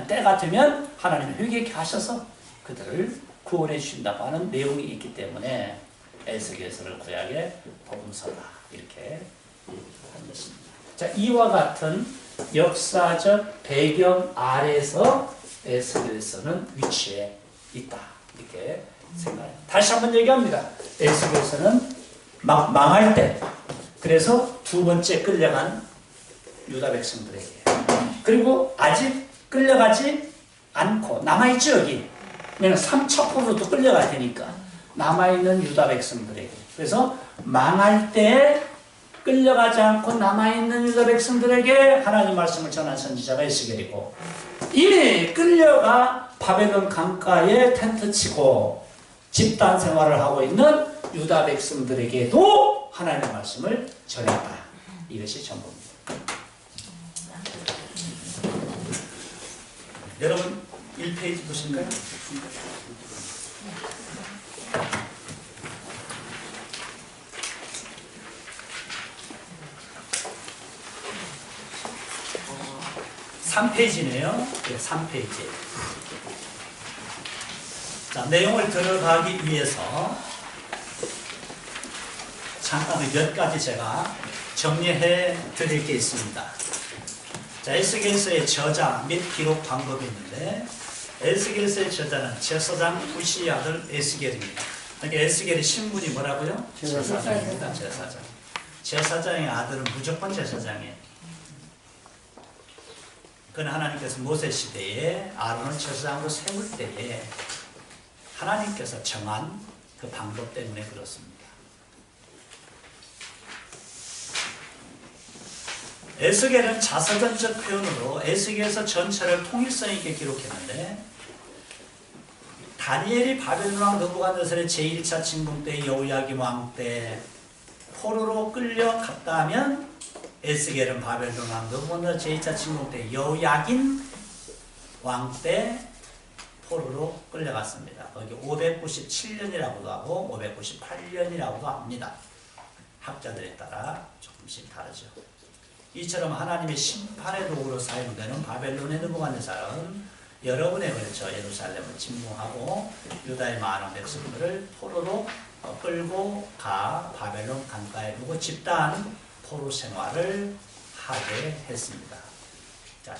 때가 되면 하나님은 회개케 하셔서 그들을 구원해 주신다고 하는 내용이 있기 때문에 에스겔서를 구약의 복음서다 이렇게 한 것입니다. 자, 이와 같은 역사적 배경 아래서 에스겔서는 위치해 있다 이렇게 생각합니다. 다시 한번 얘기합니다. 에스겔서는 망할 때 그래서 두 번째 끌려간 유다 백성들에게 그리고 아직 끌려가지 않고 남아있죠 여기. 왜냐면 3척으로도 끌려가야 되니까 남아있는 유다 백성들에게 그래서 망할 때 끌려가지 않고 남아있는 유다 백성들에게 하나님 말씀을 전한 선지자가 에스겔이고 이미 끌려가 바벨론 강가에 텐트 치고 집단 생활을 하고 있는 유다 백성들에게도 하나님의 말씀을 전했다. 이것이 전부입니다. 여러분 1페이지 보실까요? 3페이지네요. 네, 3페이지. 자, 내용을 들어가기 위해서 잠깐 몇 가지 제가 정리해 드릴 게 있습니다. 자, 에스겔서의 저자 및 기록 방법이 있는데, 에스겔서의 저자는 제사장 부시의 아들 에스겔입니다. 그러니까 에스겔의 신분이 뭐라고요? 제사장입니다. 제사장. 제사장의 아들은 무조건 제사장이에요. 그는 하나님께서 모세 시대에 아론을 제사장으로 세울 때에 하나님께서 정한 그 방법 때문에 그렇습니다. 에스겔은 자서전적 표현으로 에스겔서 전체를 통일성 있게 기록했는데, 다니엘이 바벨론 왕 느부갓네살의 제1차 침공 때 여호야김 왕 때 포로로 끌려갔다 하면, 에스겔은 바벨론 왕 느부갓네살 제2차 침공 때 여호야긴 왕 때 포로로 끌려갔습니다. 거기 597년이라고도 하고 598년이라고도 합니다. 학자들에 따라 조금씩 다르죠. 이처럼 하나님의 심판의 도구로 사용되는 바벨론의 느부갓네살은 여러 번에 걸쳐 예루살렘을 침공하고 유다의 많은 백성들을 포로로 끌고 가 바벨론 강가에 두고 집단 포로 생활을 하게 했습니다. 자,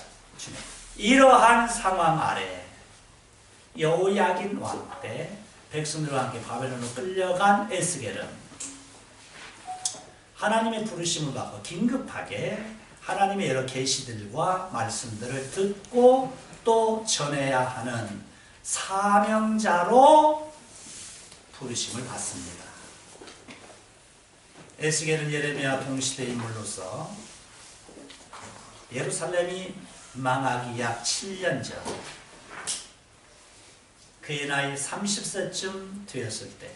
이러한 상황 아래 여호야긴 왕 때 백성들과 함께 바벨론으로 끌려간 에스겔은 하나님의 부르심을 받고 긴급하게 하나님의 여러 계시들과 말씀들을 듣고 또 전해야 하는 사명자로 부르심을 받습니다. 에스겔은 예레미야 동시대 인물로서 예루살렘이 망하기 약 7년 전, 그의 나이 30세쯤 되었을 때,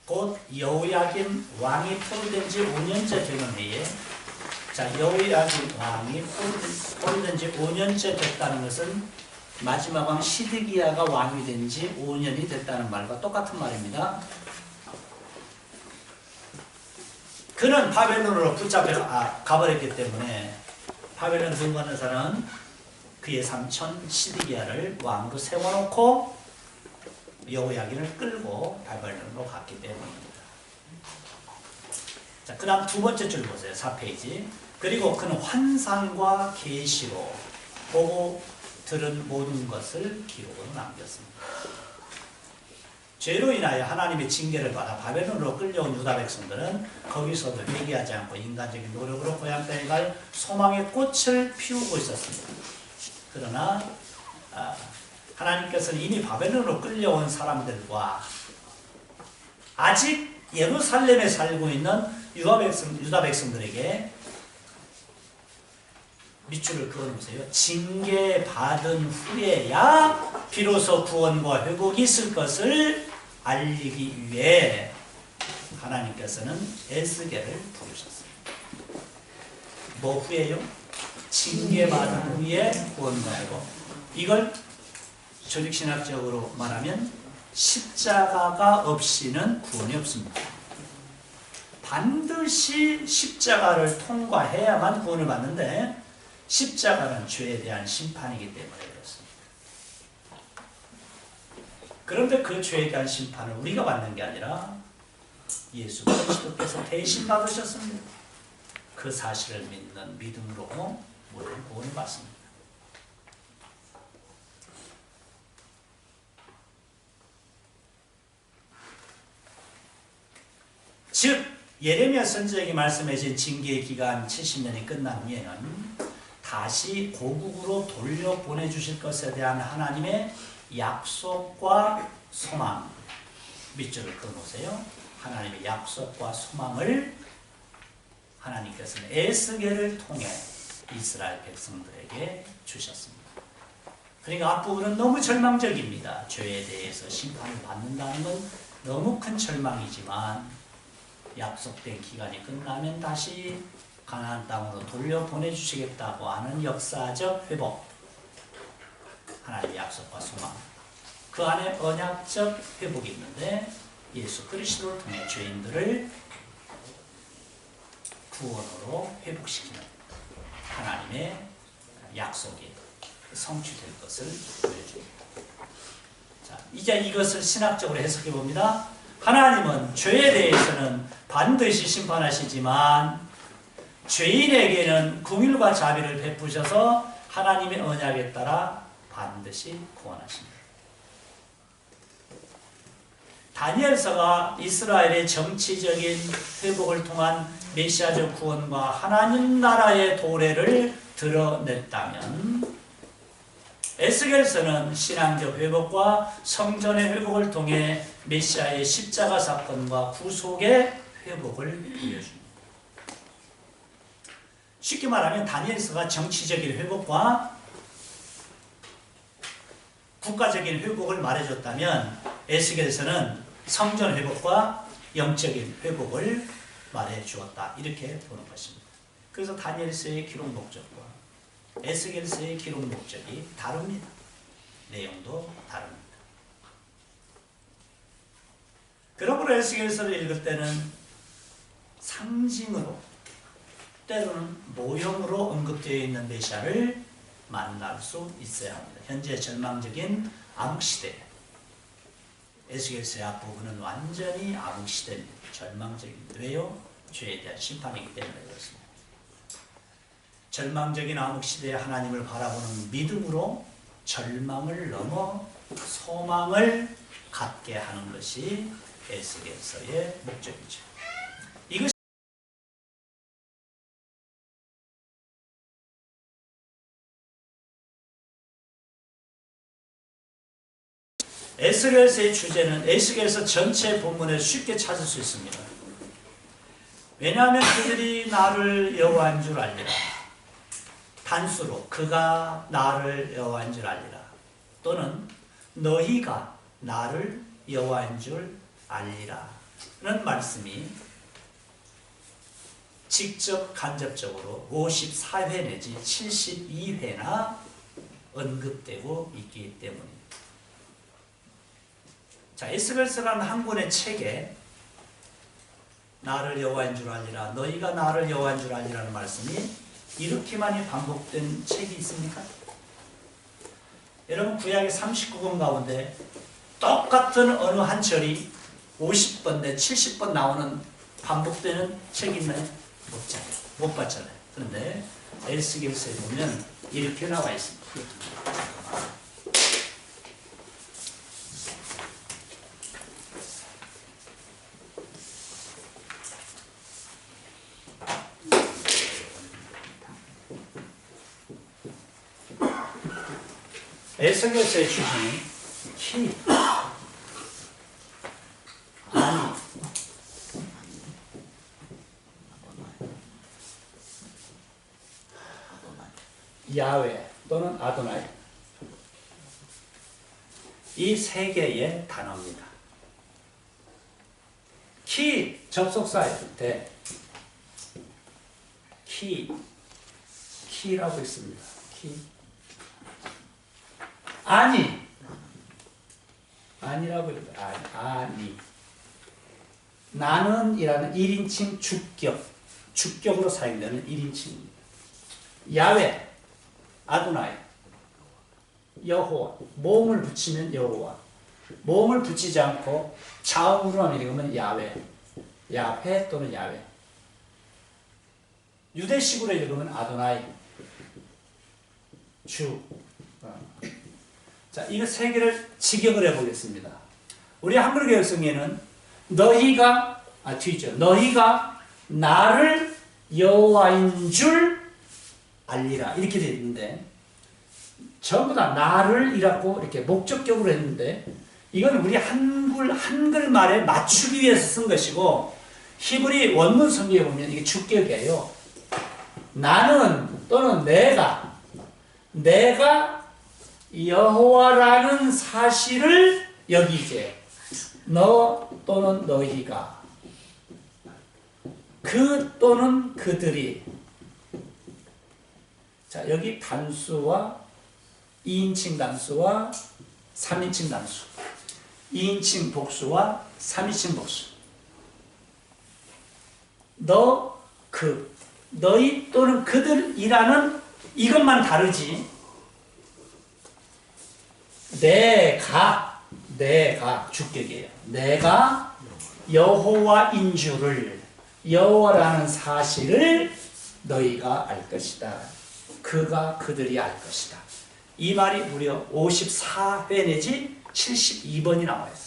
곧 여호야김 왕이 포로된 지 5년째 되는 해에, 자, 여호야김 왕이 포로된 지 5년째 됐다는 것은 마지막 왕 시드기야가 왕이 된 지 5년이 됐다는 말과 똑같은 말입니다. 그는 바벨론으로 가버렸기 때문에 바벨론 느부갓네살은 그의 삼촌 시드기야를 왕으로 세워놓고 여호야긴을 끌고 바벨론으로 갔기 때문입니다. 자, 그 다음 두 번째 줄 보세요. 4페이지. 그리고 그는 환상과 계시로 보고 들은 모든 것을 기록으로 남겼습니다. 죄로 인하여 하나님의 징계를 받아 바벨론으로 끌려온 유다 백성들은 거기서도 회개하지 않고 인간적인 노력으로 고향 땅에 갈 소망의 꽃을 피우고 있었습니다. 그러나 하나님께서는 이미 바벨론으로 끌려온 사람들과 아직 예루살렘에 살고 있는 유다 백성들에게 밑줄을 그어놓으세요. 징계받은 후에야 비로소 구원과 회복이 있을 것을 알리기 위해 하나님께서는 에스겔을 부르셨습니다. 뭐 후에요? 징계받은 후에 구원과 회복. 이걸 조직신학적으로 말하면 십자가가 없이는 구원이 없습니다. 반드시 십자가를 통과해야만 구원을 받는데, 십자가는 죄에 대한 심판이기 때문에 그렇습니다. 그런데 그 죄에 대한 심판을 우리가 받는 게 아니라 예수 그리스도께서 대신 받으셨습니다. 그 사실을 믿는 믿음으로 우리는 구원을 받습니다. 즉 예레미야 선지자에게 말씀해진 징계의 기간 70년이 끝난 후에는 다시 고국으로 돌려보내주실 것에 대한 하나님의 약속과 소망, 밑줄을 그어놓으세요. 하나님의 약속과 소망을 하나님께서는 에스겔을 통해 이스라엘 백성들에게 주셨습니다. 그러니까 앞부분은 너무 절망적입니다. 죄에 대해서 심판을 받는다는 건 너무 큰 절망이지만 약속된 기간이 끝나면 다시 가나안 땅으로 돌려보내주시겠다고 하는 역사적 회복, 하나님의 약속과 소망, 그 안에 언약적 회복이 있는데 예수 그리스도를 통해 죄인들을 구원으로 회복시키는 하나님의 약속이 성취될 것을 보여줍니다. 자, 이제 이것을 신학적으로 해석해 봅니다. 하나님은 죄에 대해서는 반드시 심판하시지만 죄인에게는 긍휼과 자비를 베푸셔서 하나님의 언약에 따라 반드시 구원하십니다. 다니엘서가 이스라엘의 정치적인 회복을 통한 메시아적 구원과 하나님 나라의 도래를 드러냈다면 에스겔서는 신앙적 회복과 성전의 회복을 통해 메시아의 십자가 사건과 구속의 회복을 보여줍니다. 쉽게 말하면 다니엘서가 정치적인 회복과 국가적인 회복을 말해줬다면 에스겔서는 성전 회복과 영적인 회복을 말해주었다. 이렇게 보는 것입니다. 그래서 다니엘서의 기록 목적과 에스겔서의 기록 목적이 다릅니다. 내용도 다릅니다. 그러므로 에스겔서를 읽을 때는 상징으로 때로는 모형으로 언급되어 있는 메시아를 만날 수 있어야 합니다. 현재 절망적인 암흑시대 에스겔서의 앞부분은 완전히 암흑시대입니다. 절망적입니다. 왜요? 죄에 대한 심판이기 때문에 그렇습니다. 절망적인 암흑시대에 하나님을 바라보는 믿음으로 절망을 넘어 소망을 갖게 하는 것이 에스겔서의 목적이죠. 이것이 에스겔서의 주제는 에스겔서 전체 본문에 쉽게 찾을 수 있습니다. 왜냐하면 그들이 나를 여호와인 줄 알리라. 단수로 그가 나를 여호와인 줄 알리라. 또는 너희가 나를 여호와인 줄 알리라. 는 말씀이 직접 간접적으로 54회 내지 72회나 언급되고 있기 때문입니다. 자, 에스겔서라는 한 권의 책에 나를 여호와인 줄 알리라, 너희가 나를 여호와인 줄 알리라는 말씀이 이렇게 많이 반복된 책이 있습니까? 여러분 구약의 39권 가운데 똑같은 어느 한 절이 50번 내 70번 나오는 반복되는 책이 있나요? 없잖아요. 못 봤잖아요. 그런데 에스겔서에 보면 이렇게 나와 있습니다. 에스겔서의 주제는 키, 아니, 야훼 또는 아도나이, 이 세 개의 단어입니다. 키, 접속사일 때 키라고 있습니다. 키. 아니라고 합니다. 아니. 나는 이라는 1인칭 주격으로 사용되는 1인칭입니다. 야훼, 아도나이, 여호와, 모음을 붙이면 여호와, 모음을 붙이지 않고 자음으로만 읽으면 야훼 또는 야훼. 유대식으로 읽으면 아도나이, 주. 자, 이거 세 개를 직역을 해보겠습니다. 우리 한글 개혁성에는 너희가 나를 여호와인 줄 알리라 이렇게 되어 있는데 전부 다 나를 이라고 이렇게 목적격으로 했는데 이건 우리 한글말에 맞추기 위해서 쓴 것이고 히브리 원문 성경에 보면 이게 주격이에요. 나는 또는 내가 여호와라는 사실을 여기게. 너 또는 너희가, 그 또는 그들이. 자, 여기 단수와 2인칭 단수와 3인칭 단수, 2인칭 복수와 3인칭 복수. 너희 또는 그들이라는 이것만 다르지. 내가 주격이에요. 내가 여호와인 줄을, 여호와라는 사실을 너희가 알 것이다. 그가 그들이 알 것이다. 이 말이 무려 54회 내지 72번이 나와 있어요.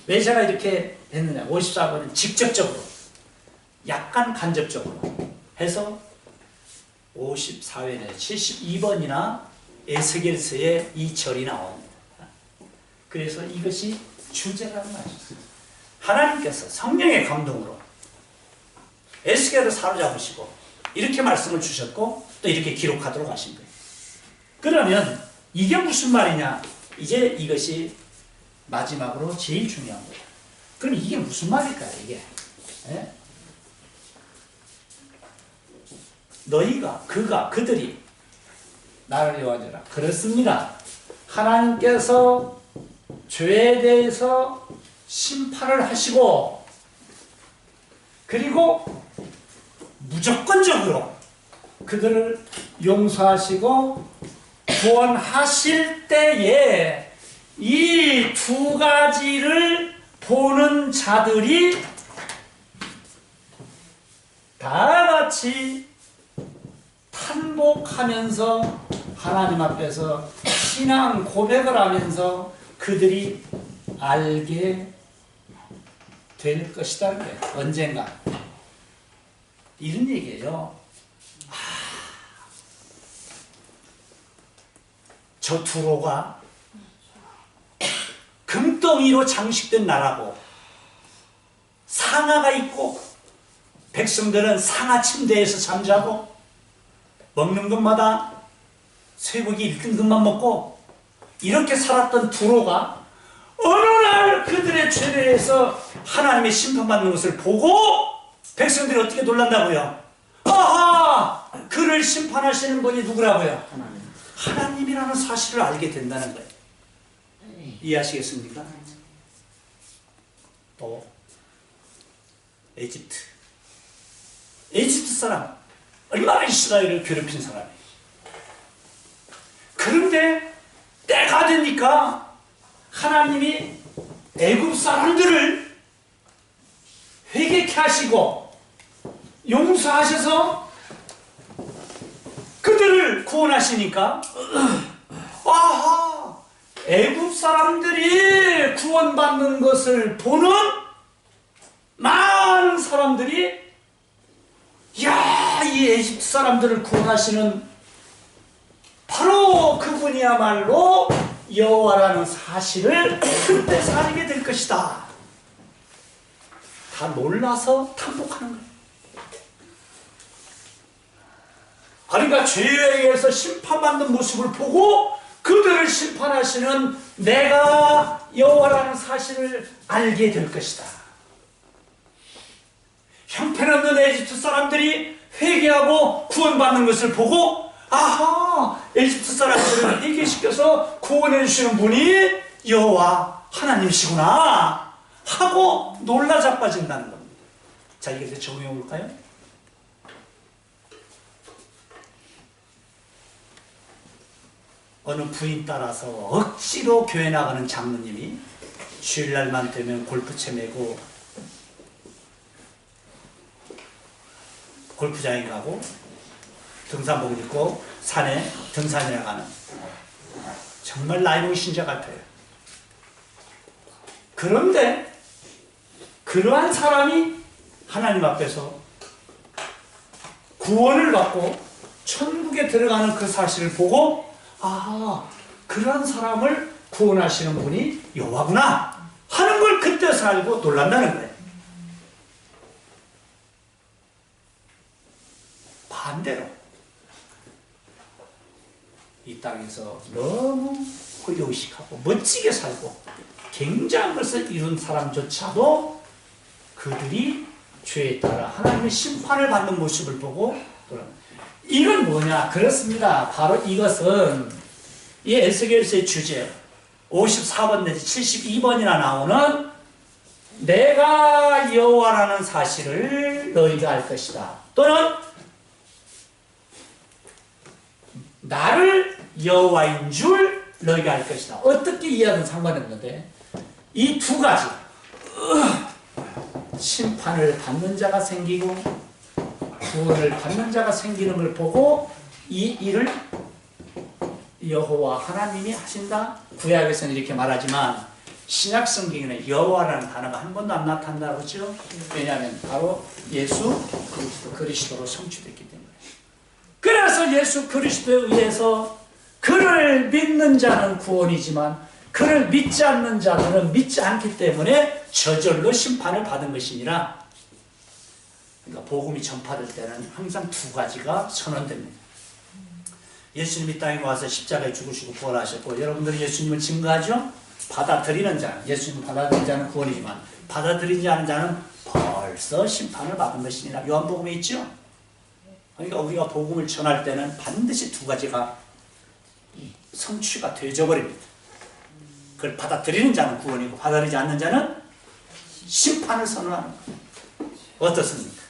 왜 제가 이렇게 했느냐. 54번은 직접적으로, 약간 간접적으로 해서 54회 내지 72번이나 에스겔서에 이 절이 나옵니다. 그래서 이것이 주제라는 말이죠. 하나님께서 성령의 감동으로 에스겔을 사로잡으시고 이렇게 말씀을 주셨고 또 이렇게 기록하도록 하신 거예요. 그러면 이게 무슨 말이냐? 이제 이것이 마지막으로 제일 중요한 거예요. 그럼 이게 무슨 말일까요? 이게 예? 너희가, 그가, 그들이 나를 여호와니라. 그렇습니다. 하나님께서 죄에 대해서 심판을 하시고 그리고 무조건적으로 그들을 용서하시고 구원하실 때에 이 두 가지를 보는 자들이 다 같이 탄복하면서 하나님 앞에서 신앙 고백을 하면서 그들이 알게 될 것이라는 거예요. 언젠가. 이런 얘기예요. 저 두로가 금덩이로 장식된 나라고 상아가 있고 백성들은 상아 침대에서 잠자고 먹는 것마다 쇠고기 1등급만 먹고 이렇게 살았던 두로가 어느 날 그들의 죄에 대해서 하나님의 심판받는 것을 보고 백성들이 어떻게 놀란다고요? 아하! 그를 심판하시는 분이 누구라고요? 하나님이라는 사실을 알게 된다는 거예요. 이해하시겠습니까? 또 에집트 사람 얼마나 이스라엘을 괴롭힌 사람이에요. 그런데 때가 되니까 하나님이 애굽 사람들을 회개케 하시고 용서하셔서 그들을 구원하시니까 아하! 애굽 사람들이 구원받는 것을 보는 많은 사람들이 야, 이 에집트 사람들을 구원하시는 바로 그분이야말로 여호와라는 사실을 그때서 알게 될 것이다. 다 놀라서 탄복하는 거예요. 그러니까 죄에 의해서 심판받는 모습을 보고 그들을 심판하시는 내가 여호와라는 사실을 알게 될 것이다. 형편없는 에집트 사람들이 회개하고 구원받는 것을 보고 아하! 에집트 사람들을 회개시켜서 구원해 주시는 분이 여호와 하나님이시구나 하고 놀라 자빠진다는 겁니다. 자, 이것에 적용해 볼까요? 어느 부인 따라서 억지로 교회 나가는 장로님이 주일날만 되면 골프채 메고 골프장에 가고 등산복을 입고 산에 등산이나 가는 정말 나이로운 신자 같아요. 그런데 그러한 사람이 하나님 앞에서 구원을 받고 천국에 들어가는 그 사실을 보고 아, 그러한 사람을 구원하시는 분이 여호와구나 하는 걸 그때서 알고 놀란다는 거예요. 반대로 이 땅에서 너무 의식하고 멋지게 살고 굉장한 것을 이룬 사람조차도 그들이 죄에 따라 하나님의 심판을 받는 모습을 보고 이건 뭐냐? 그렇습니다. 바로 이것은 이 에스겔서의 주제 54번 내지 72번이나 나오는 내가 여호와라는 사실을 너희가 알 것이다. 또는 나를 여호와인 줄 너희가 알 것이다. 어떻게 이해하든 상관없는데 이 두 가지 심판을 받는 자가 생기고 구원을 받는 자가 생기는 걸 보고 이 일을 여호와 하나님이 하신다. 구약에서는 이렇게 말하지만 신약 성경에는 여호와라는 단어가 한 번도 안 나타난다고 그러죠. 왜냐하면 바로 예수 그리스도로 성취됐기 때문에. 그래서 예수 그리스도에 의해서 그를 믿는 자는 구원이지만 그를 믿지 않는 자들은 믿지 않기 때문에 저절로 심판을 받은 것이니라. 그러니까 복음이 전파될 때는 항상 두 가지가 선언됩니다. 예수님이 땅에 와서 십자가에 죽으시고 부활하셨고 여러분들이 예수님을 증거하죠? 받아들이는 자, 예수님을 받아들이는 자는 구원이지만 받아들이지 않는 자는 벌써 심판을 받은 것이니라. 요한복음에 있죠? 그러니까 우리가 복음을 전할 때는 반드시 두 가지가 성취가 되어져 버립니다. 그걸 받아들이는 자는 구원이고 받아들이지 않는 자는 심판을 선언하는 거예요. 어떻습니까?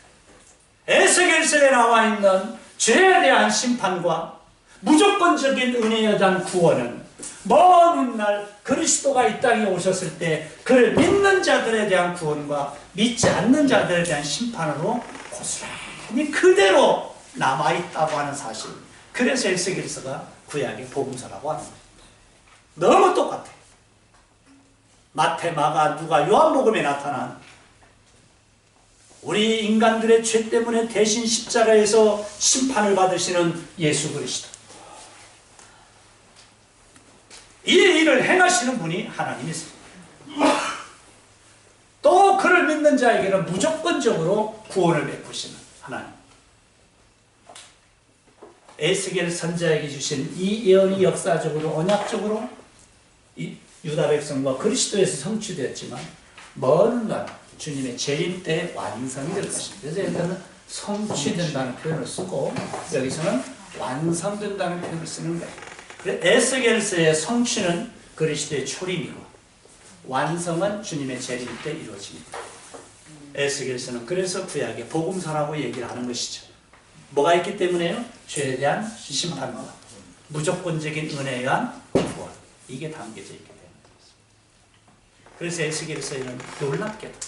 에스겔서에 나와 있는 죄에 대한 심판과 무조건적인 은혜에 대한 구원은 먼 훗날 그리스도가 이 땅에 오셨을 때 그를 믿는 자들에 대한 구원과 믿지 않는 자들에 대한 심판으로 고스란히 그대로 남아있다고 하는 사실. 그래서 에스겔서가 구약의 복음서라고 하는 거예요. 너무 똑같아요. 마태, 마가, 누가, 요한복음에 나타난 우리 인간들의 죄 때문에 대신 십자가에서 심판을 받으시는 예수 그리스도. 이 일을 행하시는 분이 하나님이십니다. 또 그를 믿는 자에게는 무조건적으로 구원을 베푸시는 하나님. 에스겔 선지자에게 주신 이 예언이 역사적으로 언약적으로 이 유다 백성과 그리스도에서 성취되었지만 먼 날 주님의 재림 때 완성이 될 것입니다. 그래서 여기서는 성취된다는 표현을 쓰고 여기서는 완성된다는 표현을 쓰는 거예요. 에스겔서의 성취는 그리스도의 초림이고 완성은 주님의 재림 때 이루어집니다. 에스겔서는 그래서 구약의 복음서라고 얘기를 하는 것이죠. 뭐가 있기 때문에요? 죄에 대한 심판과 무조건적인 은혜에 의한 구원. 이게 담겨져 있기 때문에. 그래서 에스겔서에는 놀랍게도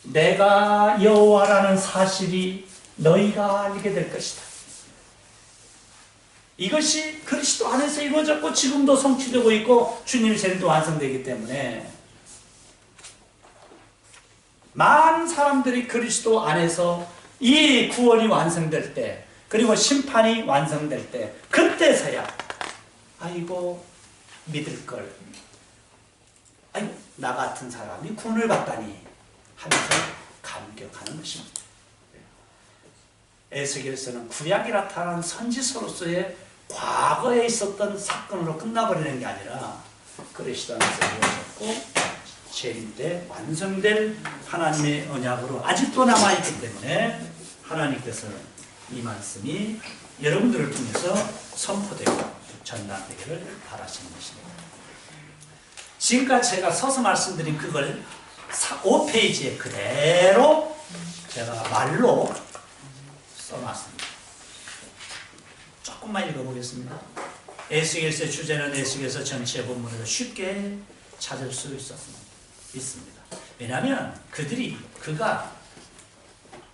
내가 여호와라는 사실이 너희가 알게 될 것이다. 이것이 그리스도 안에서 이루어졌고 지금도 성취되고 있고 주님의 재림도 완성되기 때문에 많은 사람들이 그리스도 안에서 이 구원이 완성될 때 그리고 심판이 완성될 때 그때서야 아이고 믿을걸, 아이고 나 같은 사람이 구원을 받다니 하면서 감격하는 것입니다. 에스겔서는 구약이 나타난 선지서로서의 과거에 있었던 사건으로 끝나버리는 게 아니라 그리스도 안에서 이루어졌고 재림 때 완성될 하나님의 언약으로 아직도 남아있기 때문에 하나님께서는 이 말씀이 여러분들을 통해서 선포되고 전달되기를 바라시는 것입니다. 지금까지 제가 서서 말씀드린 그걸 5페이지에 그대로 제가 말로 써놨습니다. 조금만 읽어보겠습니다. 에스겔서의 주제는 에스겔서 전체 본문에서 쉽게 찾을 수 있습니다. 왜냐하면 그가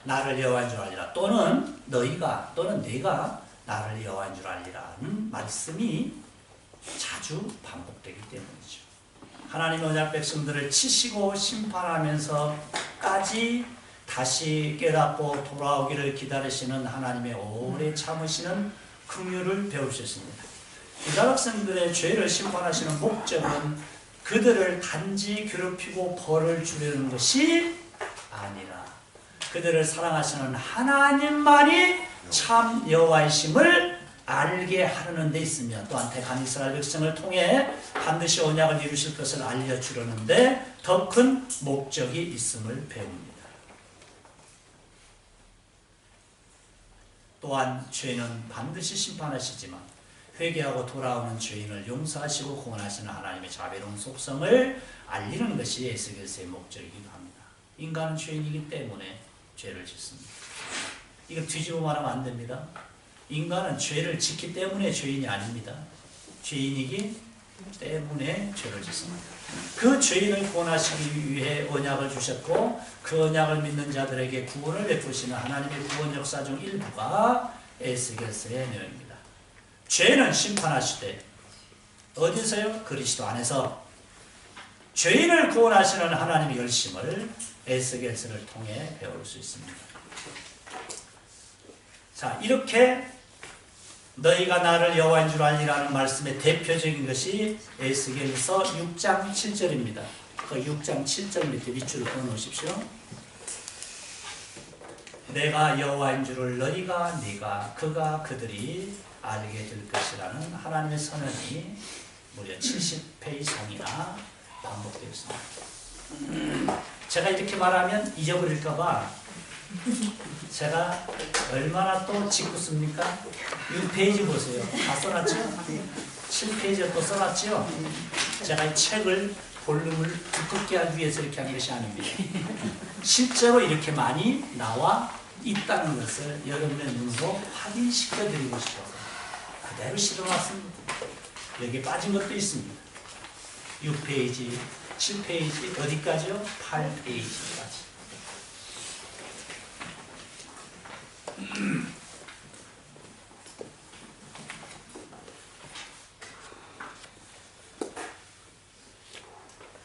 나를 여호와인 줄 알리라 또는 너희가 또는 내가 나를 여호와인 줄 알리라는 말씀이 자주 반복되기 때문이죠. 하나님의 언약 백성들을 치시고 심판하면서까지 다시 깨닫고 돌아오기를 기다리시는 하나님의 오래 참으시는 긍휼을 배우셨습니다. 유다 백성들의 죄를 심판하시는 목적은 그들을 단지 괴롭히고 벌을 주려는 것이 아니라 그들을 사랑하시는 하나님만이 참 여호와이심을 알게 하려는 데 있으며 또한 택한 이스라엘 백성을 통해 반드시 언약을 이루실 것을 알려주려는데 더 큰 목적이 있음을 배웁니다. 또한 죄는 반드시 심판하시지만 회개하고 돌아오는 죄인을 용서하시고 구원하시는 하나님의 자비로운 속성을 알리는 것이 에스겔서의 목적이기도 합니다. 인간은 죄인이기 때문에 죄를 짓습니다. 이걸 뒤집어 말하면 안 됩니다. 인간은 죄를 짓기 때문에 죄인이 아닙니다. 죄인이기 때문에 죄를 짓습니다. 그 죄인을 구원하시기 위해 언약을 주셨고 그 언약을 믿는 자들에게 구원을 베푸시는 하나님의 구원 역사 중 일부가 에스겔서의 내용입니다. 죄는 심판하시되 어디서요? 그리스도 안에서. 죄인을 구원하시는 하나님의 열심을 에스겔서를 통해 배울 수 있습니다. 자, 이렇게 너희가 나를 여호와인 줄 알리라는 말씀의 대표적인 것이 에스겔서 6장 7절입니다. 그 6장 7절 밑에 밑줄을 그어놓으십시오. 내가 여호와인 줄을 너희가 네가 그가 그들이 알게 될 것이라는 하나님의 선언이 무려 70회 이상이나 반복되었습니다. 제가 이렇게 말하면 잊어버릴까봐 제가 얼마나 또 짓궂습니까? 6페이지 보세요. 다 써놨죠? 7페이지에 또 써놨죠? 제가 이 책을 볼륨을 두껍게 하기 위해서 이렇게 하는 것이 아닙니다. 실제로 이렇게 많이 나와 있다는 것을 여러분의 눈으로 확인시켜드리고 싶어서 그대로 실어놨습니다. 여기 빠진 것도 있습니다. 6페이지, 7페이지, 어디까지요? 8페이지까지.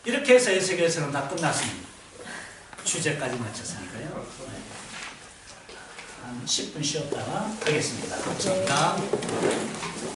이렇게 해서 에스겔서는 다 끝났습니다. 주제까지 마쳤으니까요. 네. 한 10분 쉬었다가 하겠습니다. 감사합니다.